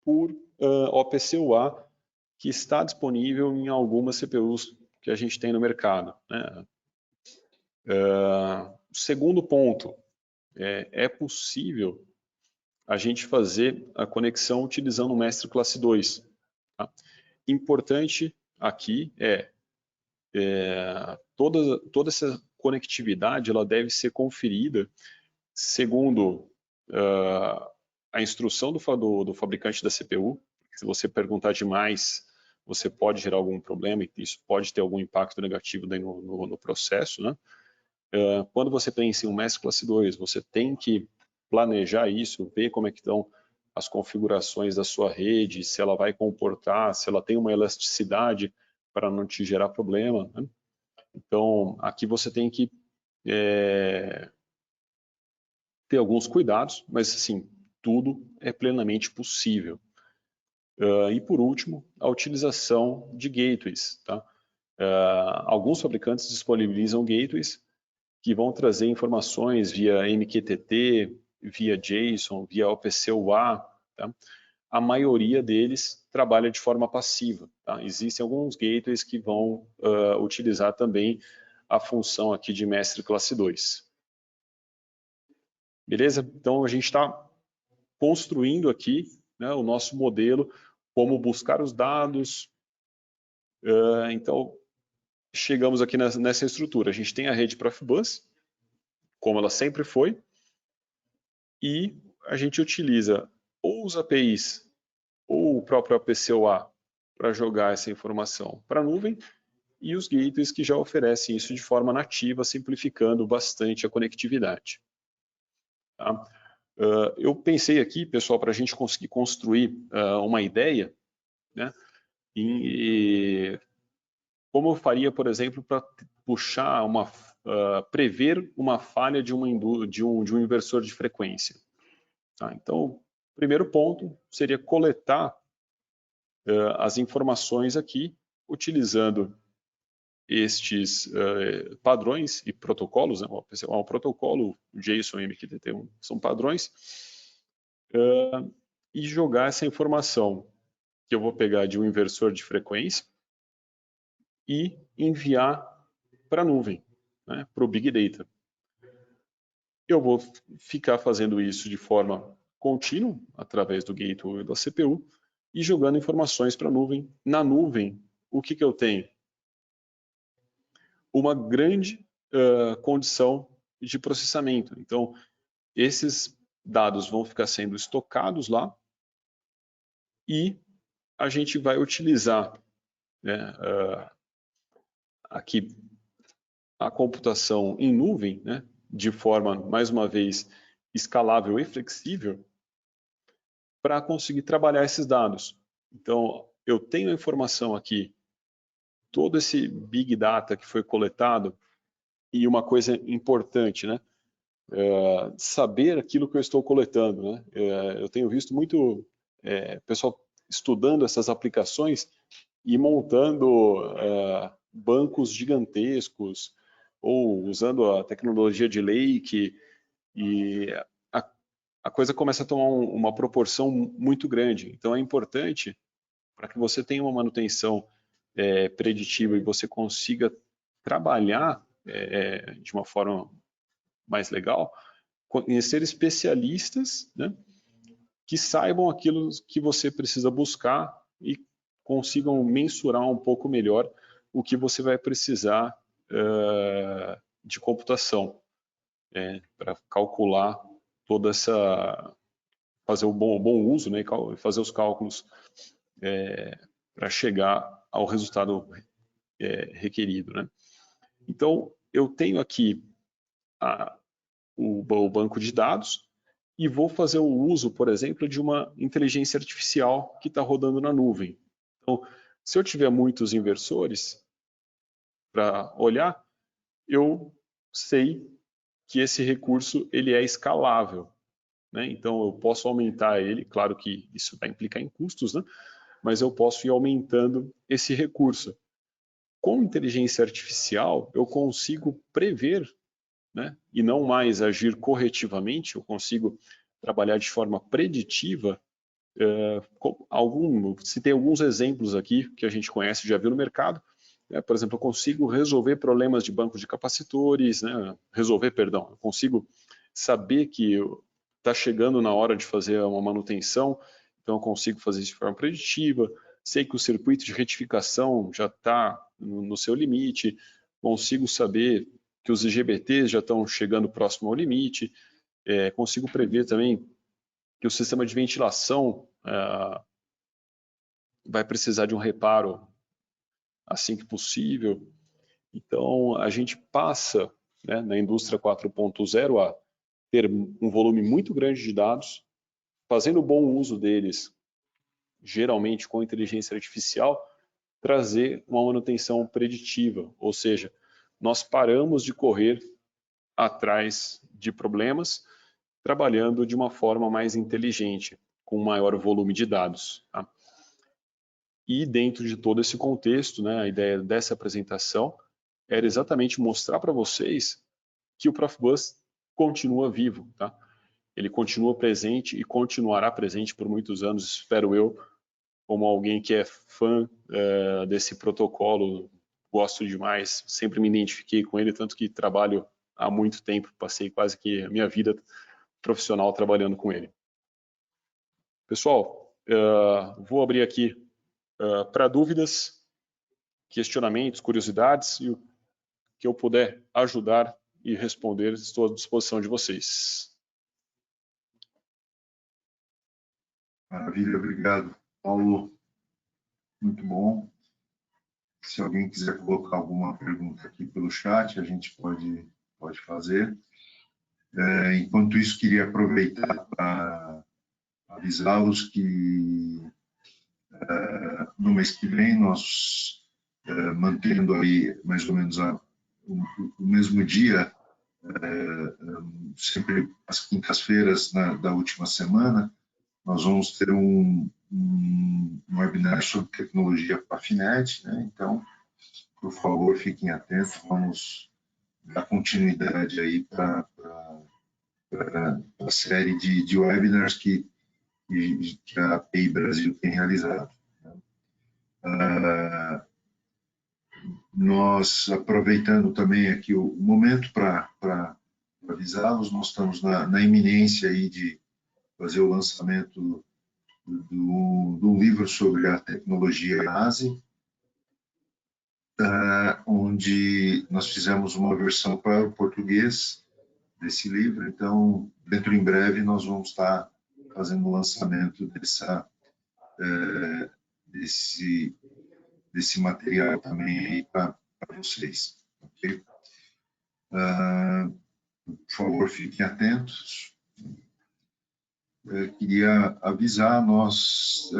por OPC-UA, que está disponível em algumas CPUs que a gente tem no mercado, né? Segundo ponto, é possível a gente fazer a conexão utilizando o Mestre Classe 2. Tá? Importante aqui toda essa conectividade ela deve ser conferida segundo a instrução do fabricante da CPU. Se você perguntar demais, você pode gerar algum problema e isso pode ter algum impacto negativo no processo, né? Quando você pensa em um MES classe 2, você tem que planejar isso, ver como é que estão as configurações da sua rede, se ela vai comportar, se ela tem uma elasticidade para não te gerar problema, né? Então, aqui você tem que ter alguns cuidados, mas assim, tudo é plenamente possível. E por último, a utilização de gateways. Tá? Alguns fabricantes disponibilizam gateways que vão trazer informações via MQTT, via JSON, via OPC-UA. Tá? A maioria deles trabalha de forma passiva. Tá? Existem alguns gateways que vão utilizar também a função aqui de mestre classe 2. Beleza? Então a gente está construindo aqui, né, o nosso modelo, como buscar os dados. Então chegamos aqui nessa estrutura. A gente tem a rede Profibus, como ela sempre foi, e a gente utiliza ou os APIs ou o próprio APC-UA para jogar essa informação para a nuvem, e os gateways que já oferecem isso de forma nativa, simplificando bastante a conectividade. Tá? Eu pensei aqui, pessoal, para a gente conseguir construir uma ideia, né, como eu faria, por exemplo, para puxar prever uma falha de um inversor de frequência. Tá? Então, o primeiro ponto seria coletar as informações aqui, utilizando estes padrões e protocolos, né? O protocolo, o JSON e MQTT são padrões, e jogar essa informação que eu vou pegar de um inversor de frequência e enviar para a nuvem, né? Para o Big Data. Eu vou ficar fazendo isso de forma contínua, através do gateway da CPU, e jogando informações para a nuvem. Na nuvem, o que eu tenho? Uma grande condição de processamento. Então, esses dados vão ficar sendo estocados lá e a gente vai utilizar, né, aqui a computação em nuvem, né, de forma, mais uma vez, escalável e flexível, para conseguir trabalhar esses dados. Então, eu tenho a informação aqui, todo esse Big Data que foi coletado, e uma coisa importante, né? Saber aquilo que eu estou coletando, né? Eu tenho visto muito pessoal estudando essas aplicações e montando bancos gigantescos ou usando a tecnologia de Lake, e a coisa começa a tomar uma proporção muito grande. Então é importante, para que você tenha uma manutenção preditiva e você consiga trabalhar de uma forma mais legal, conhecer especialistas, né, que saibam aquilo que você precisa buscar e consigam mensurar um pouco melhor o que você vai precisar de computação para calcular toda essa, fazer o bom uso, né, e fazer os cálculos para chegar ao resultado requerido, né? Então, eu tenho aqui o banco de dados e vou fazer o uso, por exemplo, de uma inteligência artificial que está rodando na nuvem. Então, se eu tiver muitos inversores para olhar, eu sei que esse recurso ele é escalável, né? Então, eu posso aumentar ele, claro que isso vai implicar em custos, né? Mas eu posso ir aumentando esse recurso. Com inteligência artificial, eu consigo prever, né, e não mais agir corretivamente, eu consigo trabalhar de forma preditiva. Citei alguns exemplos aqui que a gente conhece, já viu no mercado. Por exemplo, eu consigo resolver problemas de banco de capacitores, né, eu consigo saber que está chegando na hora de fazer uma manutenção, então eu consigo fazer isso de forma preditiva. Sei que o circuito de retificação já está no seu limite, consigo saber que os IGBTs já estão chegando próximo ao limite, consigo prever também que o sistema de ventilação vai precisar de um reparo assim que possível. Então, a gente passa né, na indústria 4.0 a ter um volume muito grande de dados, fazendo bom uso deles, geralmente com inteligência artificial, trazer uma manutenção preditiva, ou seja, nós paramos de correr atrás de problemas, trabalhando de uma forma mais inteligente, com maior volume de dados. Tá? E dentro de todo esse contexto, né, a ideia dessa apresentação era exatamente mostrar para vocês que o Profibus continua vivo, tá? Ele continua presente e continuará presente por muitos anos, espero eu, como alguém que é fã desse protocolo, gosto demais, sempre me identifiquei com ele, tanto que trabalho há muito tempo, passei quase que a minha vida profissional trabalhando com ele. Pessoal, vou abrir aqui para dúvidas, questionamentos, curiosidades, e o que eu puder ajudar e responder, estou à disposição de vocês. Maravilha, obrigado, Paulo. Muito bom. Se alguém quiser colocar alguma pergunta aqui pelo chat, a gente pode fazer. Enquanto isso, queria aproveitar para avisá-los que no mês que vem nós, mantendo aí mais ou menos o mesmo dia, sempre às quintas-feiras da última semana, nós vamos ter um webinar sobre tecnologia Pafinet, né? Então, por favor, fiquem atentos, vamos dar continuidade aí para a série de webinars que a API Brasil tem realizado. Nós, aproveitando também aqui o momento para avisá-los, nós estamos na iminência aí de fazer o lançamento do livro sobre a tecnologia ASI, onde nós fizemos uma versão para o português desse livro. Então, dentro em breve, nós vamos estar fazendo o lançamento desse material também aí para vocês. Okay? Por favor, fiquem atentos. Queria avisar nós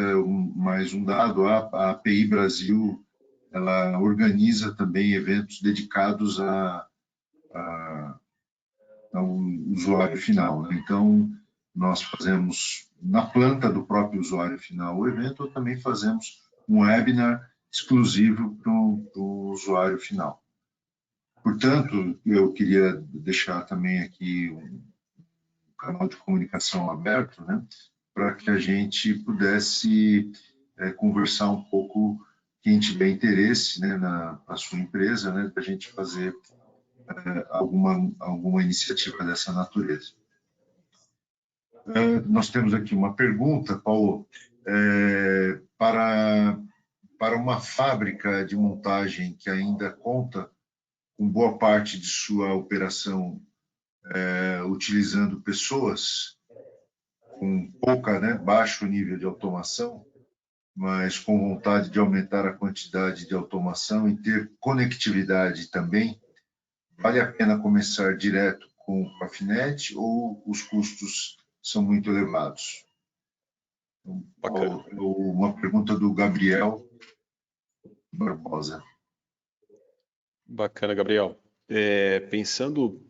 mais um dado: a API Brasil ela organiza também eventos dedicados ao usuário final, né? Então, nós fazemos na planta do próprio usuário final o evento, ou também fazemos um webinar exclusivo para o usuário final. Portanto, eu queria deixar também aqui um canal de comunicação aberto, né, para que a gente pudesse conversar um pouco, quem tiver interesse, né, na sua empresa, né, para a gente fazer alguma iniciativa dessa natureza. Nós temos aqui uma pergunta, Paulo, para uma fábrica de montagem que ainda conta com boa parte de sua operação utilizando pessoas, com baixo nível de automação, mas com vontade de aumentar a quantidade de automação e ter conectividade também, vale a pena começar direto com o Pafinet ou os custos são muito elevados? Uma pergunta do Gabriel Barbosa. Bacana, Gabriel. Pensando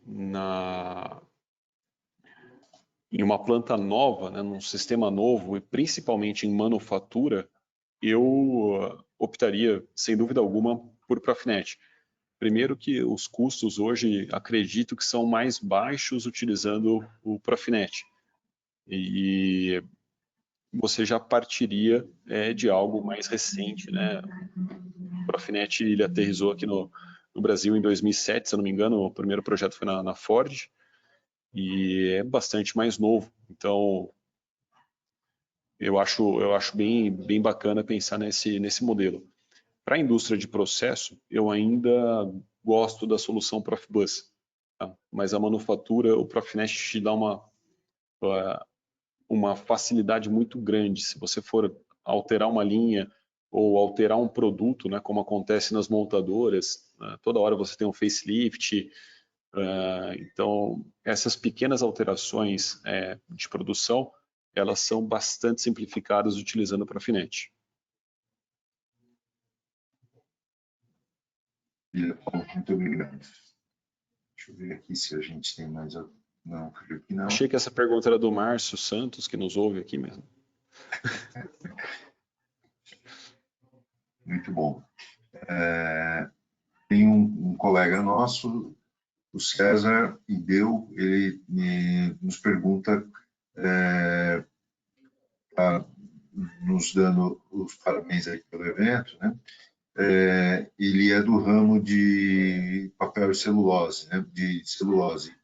em uma planta nova, né, num sistema novo, e principalmente em manufatura, eu optaria, sem dúvida alguma, por Profinet. Primeiro que os custos hoje, acredito que são mais baixos utilizando o Profinet. E você já partiria de algo mais recente, né? O Profinet ele aterrissou aqui no Brasil em 2007, se eu não me engano, o primeiro projeto foi na Ford, e é bastante mais novo. Então, eu acho bem bacana pensar nesse modelo. Para a indústria de processo, eu ainda gosto da solução Profibus, tá? Mas a manufatura, o Profinet te dá uma facilidade muito grande. Se você for alterar uma linha ou alterar um produto, né, como acontece nas montadoras, né, toda hora você tem um facelift, Então, essas pequenas alterações de produção, elas são bastante simplificadas utilizando o Profinet. Muito obrigado. Deixa eu ver aqui se a gente tem mais... Não, creio que não. Achei que essa pergunta era do Márcio Santos, que nos ouve aqui mesmo. Muito bom. Tem um colega nosso, o César Ideu, ele nos pergunta, tá nos dando os parabéns aí pelo evento, né? Ele é do ramo de papel e celulose, né? De celulose.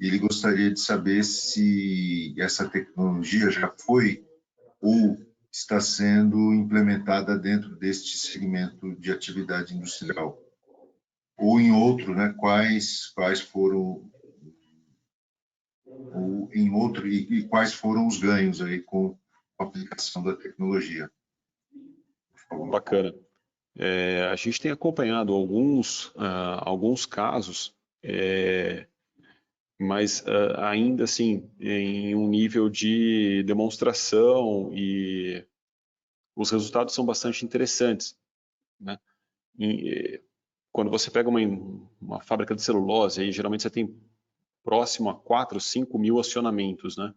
Ele gostaria de saber se essa tecnologia já foi ou está sendo implementada dentro deste segmento de atividade industrial, ou em outro, né? Quais foram, ou em outro, e quais foram os ganhos aí com a aplicação da tecnologia. Por favor. Bacana. A gente tem acompanhado alguns casos, mas ainda assim em um nível de demonstração, e os resultados são bastante interessantes, né? Quando você pega uma fábrica de celulose, aí geralmente você tem próximo a 4, 5 mil acionamentos, né?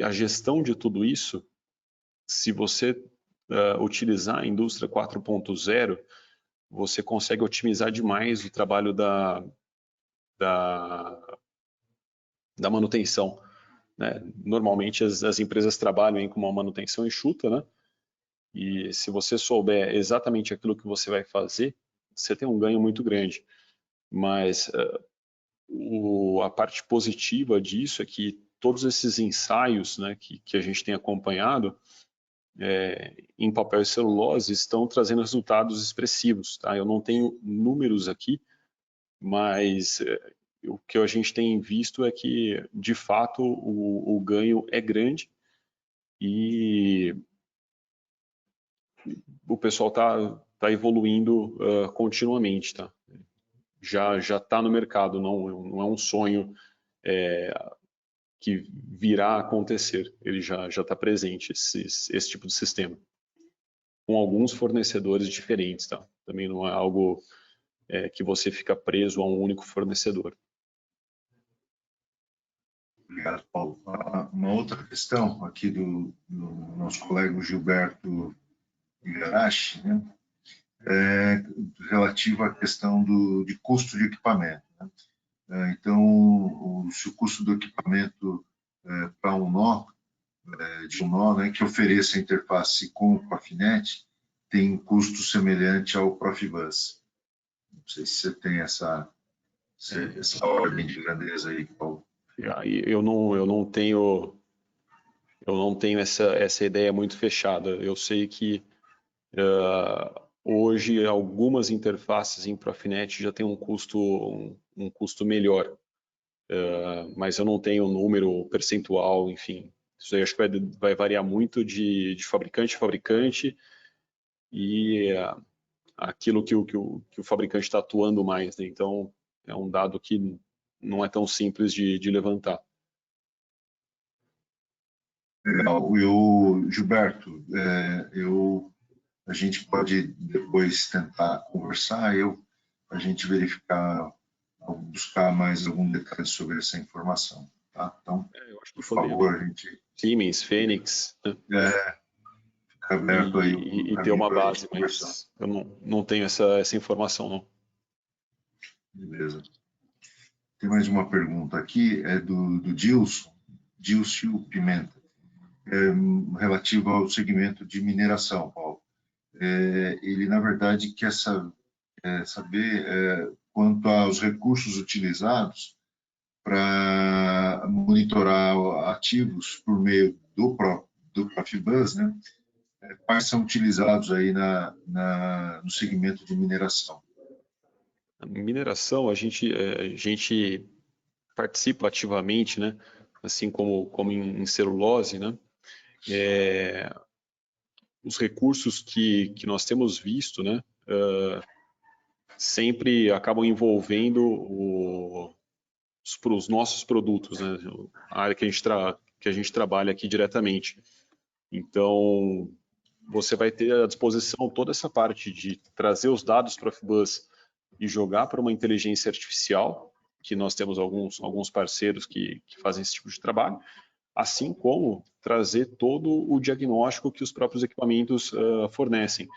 A gestão de tudo isso, se você utilizar a indústria 4.0, você consegue otimizar demais o trabalho da manutenção, né? Normalmente as empresas trabalham com uma manutenção enxuta, né? E se você souber exatamente aquilo que você vai fazer, você tem um ganho muito grande. Mas a parte positiva disso é que todos esses ensaios, né, que a gente tem acompanhado em papel e celulose estão trazendo resultados expressivos, tá? Eu não tenho números aqui, mas o que a gente tem visto é que, de fato, o ganho é grande e o pessoal tá evoluindo continuamente, tá? Já está no mercado, não é um sonho que virá a acontecer, ele já está presente, esse tipo de sistema, com alguns fornecedores diferentes, tá? Também não é algo que você fica preso a um único fornecedor. Obrigado, Paulo. Uma outra questão aqui do nosso colega Gilberto Igarashi, né? Relativa à questão de custo de equipamento, né? Então, se o custo do equipamento para um nó, né, que ofereça interface com o Profinet, tem um custo semelhante ao Profibus. Não sei se você tem essa ordem de grandeza aí, Paulo. Eu não tenho essa ideia muito fechada. Eu sei que hoje algumas interfaces em Profinet já têm um custo melhor, mas eu não tenho número percentual, enfim. Isso aí acho que vai variar muito de fabricante a fabricante e aquilo que o fabricante está atuando mais, né? Então é um dado que não é tão simples de levantar. Legal. Gilberto, a gente pode depois tentar conversar, a gente verificar, buscar mais algum detalhe sobre essa informação, tá? Então, Eu acho que por favor, a gente... Siemens, Fênix, né? Fica aberto aí e ter uma base, mas eu não tenho essa informação, não. Beleza. Tem mais uma pergunta aqui, é do Dilcio Pimenta, relativo ao segmento de mineração, Paulo. Ele, na verdade, quer saber quanto aos recursos utilizados para monitorar ativos por meio do Profibus, né? Quais são utilizados aí no segmento de mineração? A mineração, a gente participa ativamente, né? Assim como em celulose, né? Os recursos que nós temos visto, né? sempre acabam envolvendo os nossos produtos, né? A área que a gente trabalha aqui diretamente. Então, você vai ter à disposição toda essa parte de trazer os dados para a Fibus e jogar para uma inteligência artificial, que nós temos alguns parceiros que fazem esse tipo de trabalho, assim como trazer todo o diagnóstico que os próprios equipamentos fornecem.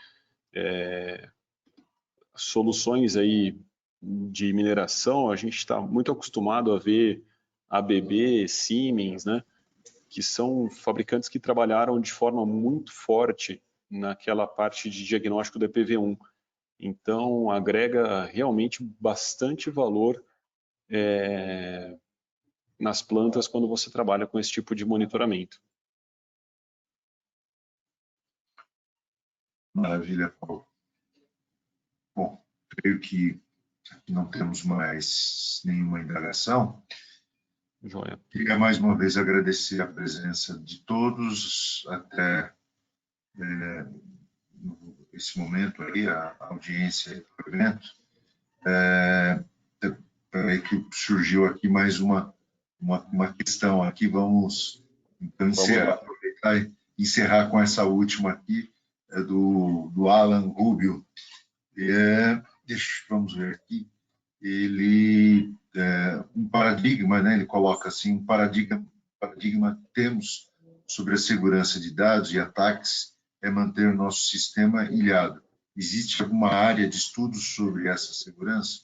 Soluções aí de mineração, a gente está muito acostumado a ver ABB, Siemens, né, que são fabricantes que trabalharam de forma muito forte naquela parte de diagnóstico da EPv1. Então, agrega realmente bastante valor nas plantas quando você trabalha com esse tipo de monitoramento. Maravilha, Paulo. Bom, creio que não temos mais nenhuma indagação. Joia. Queria mais uma vez agradecer a presença de todos até esse momento aí, a audiência do evento. Peraí que surgiu aqui mais uma questão aqui, vamos então aproveitar e encerrar com essa última aqui, do Alan Rubio. Vamos ver aqui. Ele um paradigma, né? Ele coloca assim, um paradigma que temos sobre a segurança de dados e ataques é manter nosso sistema ilhado. Existe alguma área de estudos sobre essa segurança?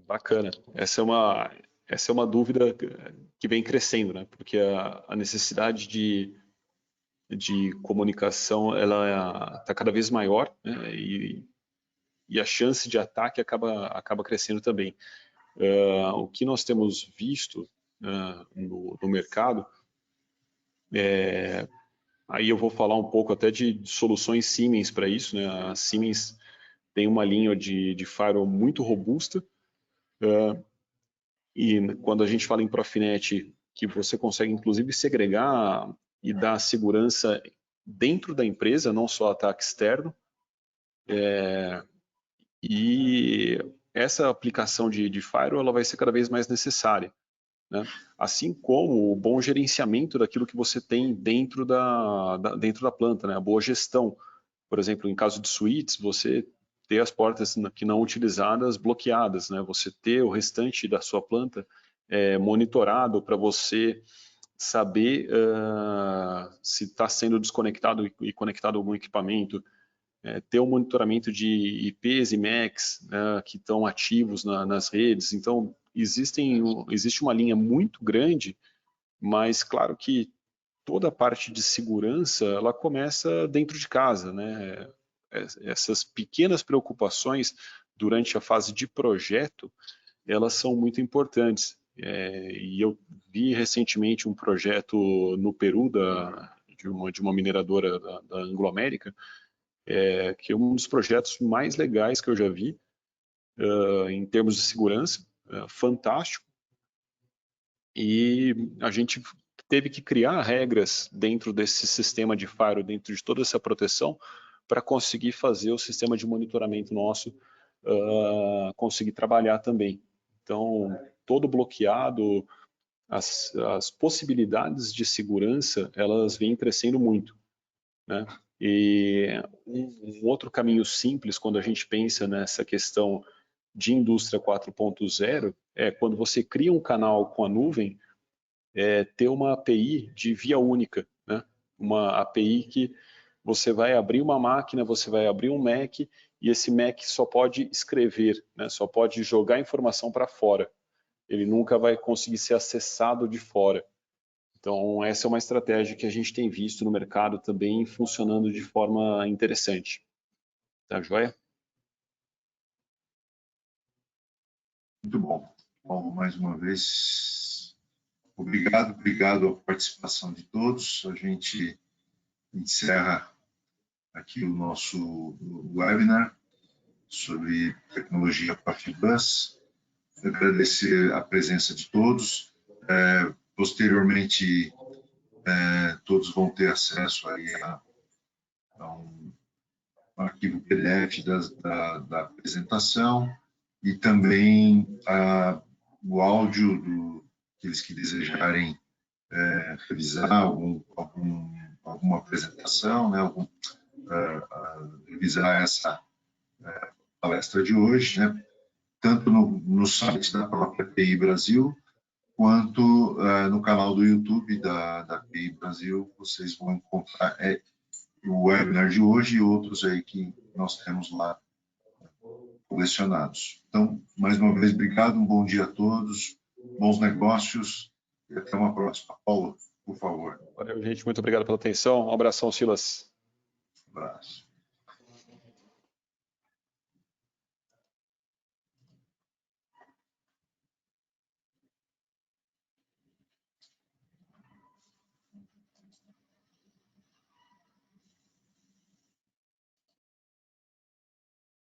Bacana. Essa é uma dúvida que vem crescendo, né? Porque a necessidade de comunicação ela está cada vez maior, né? E a chance de ataque acaba crescendo também. O que nós temos visto no mercado, aí eu vou falar um pouco até de soluções Siemens para isso, né? A Siemens tem uma linha de firewall muito robusta, e quando a gente fala em Profinet, que você consegue inclusive segregar e dar segurança dentro da empresa, não só ataque externo, e essa aplicação de firewall ela vai ser cada vez mais necessária, né? Assim como o bom gerenciamento daquilo que você tem dentro dentro da planta, né? A boa gestão. Por exemplo, em caso de suítes, você ter as portas que não utilizadas bloqueadas, né? Você ter o restante da sua planta monitorado para você saber se está sendo desconectado e conectado a algum equipamento, ter um monitoramento de IPs e MACs, né, que estão ativos nas redes. Então, existe uma linha muito grande, mas claro que toda a parte de segurança ela começa dentro de casa, né? Essas pequenas preocupações durante a fase de projeto, elas são muito importantes. E eu vi recentemente um projeto no Peru de uma mineradora da Anglo-América, que é um dos projetos mais legais que eu já vi em termos de segurança, fantástico. E a gente teve que criar regras dentro desse sistema de firewall, dentro de toda essa proteção, para conseguir fazer o sistema de monitoramento nosso conseguir trabalhar também. Então, todo bloqueado, as possibilidades de segurança, elas vêm crescendo muito, né? E um outro caminho simples, quando a gente pensa nessa questão de indústria 4.0, é quando você cria um canal com a nuvem, ter uma API de via única, né? Uma API que você vai abrir uma máquina, você vai abrir um Mac, e esse Mac só pode escrever, né? Só pode jogar informação para fora. Ele nunca vai conseguir ser acessado de fora. Então, essa é uma estratégia que a gente tem visto no mercado também funcionando de forma interessante. Tá joia? Muito bom. Paulo, mais uma vez, obrigado a participação de todos. A gente encerra aqui o nosso webinar sobre tecnologia Profibus. Agradecer a presença de todos. Posteriormente, todos vão ter acesso aí a arquivo PDF da apresentação e também o áudio daqueles que desejarem revisar alguma apresentação, né, revisar essa palestra de hoje, né, tanto no site da própria TI Brasil, quanto no canal do YouTube da TI Brasil. Vocês vão encontrar o webinar de hoje e outros aí que nós temos lá colecionados. Então, mais uma vez, obrigado, um bom dia a todos, bons negócios e até uma próxima. Paulo, por favor. Valeu, gente. Muito obrigado pela atenção. Um abração, Silas. Um abraço.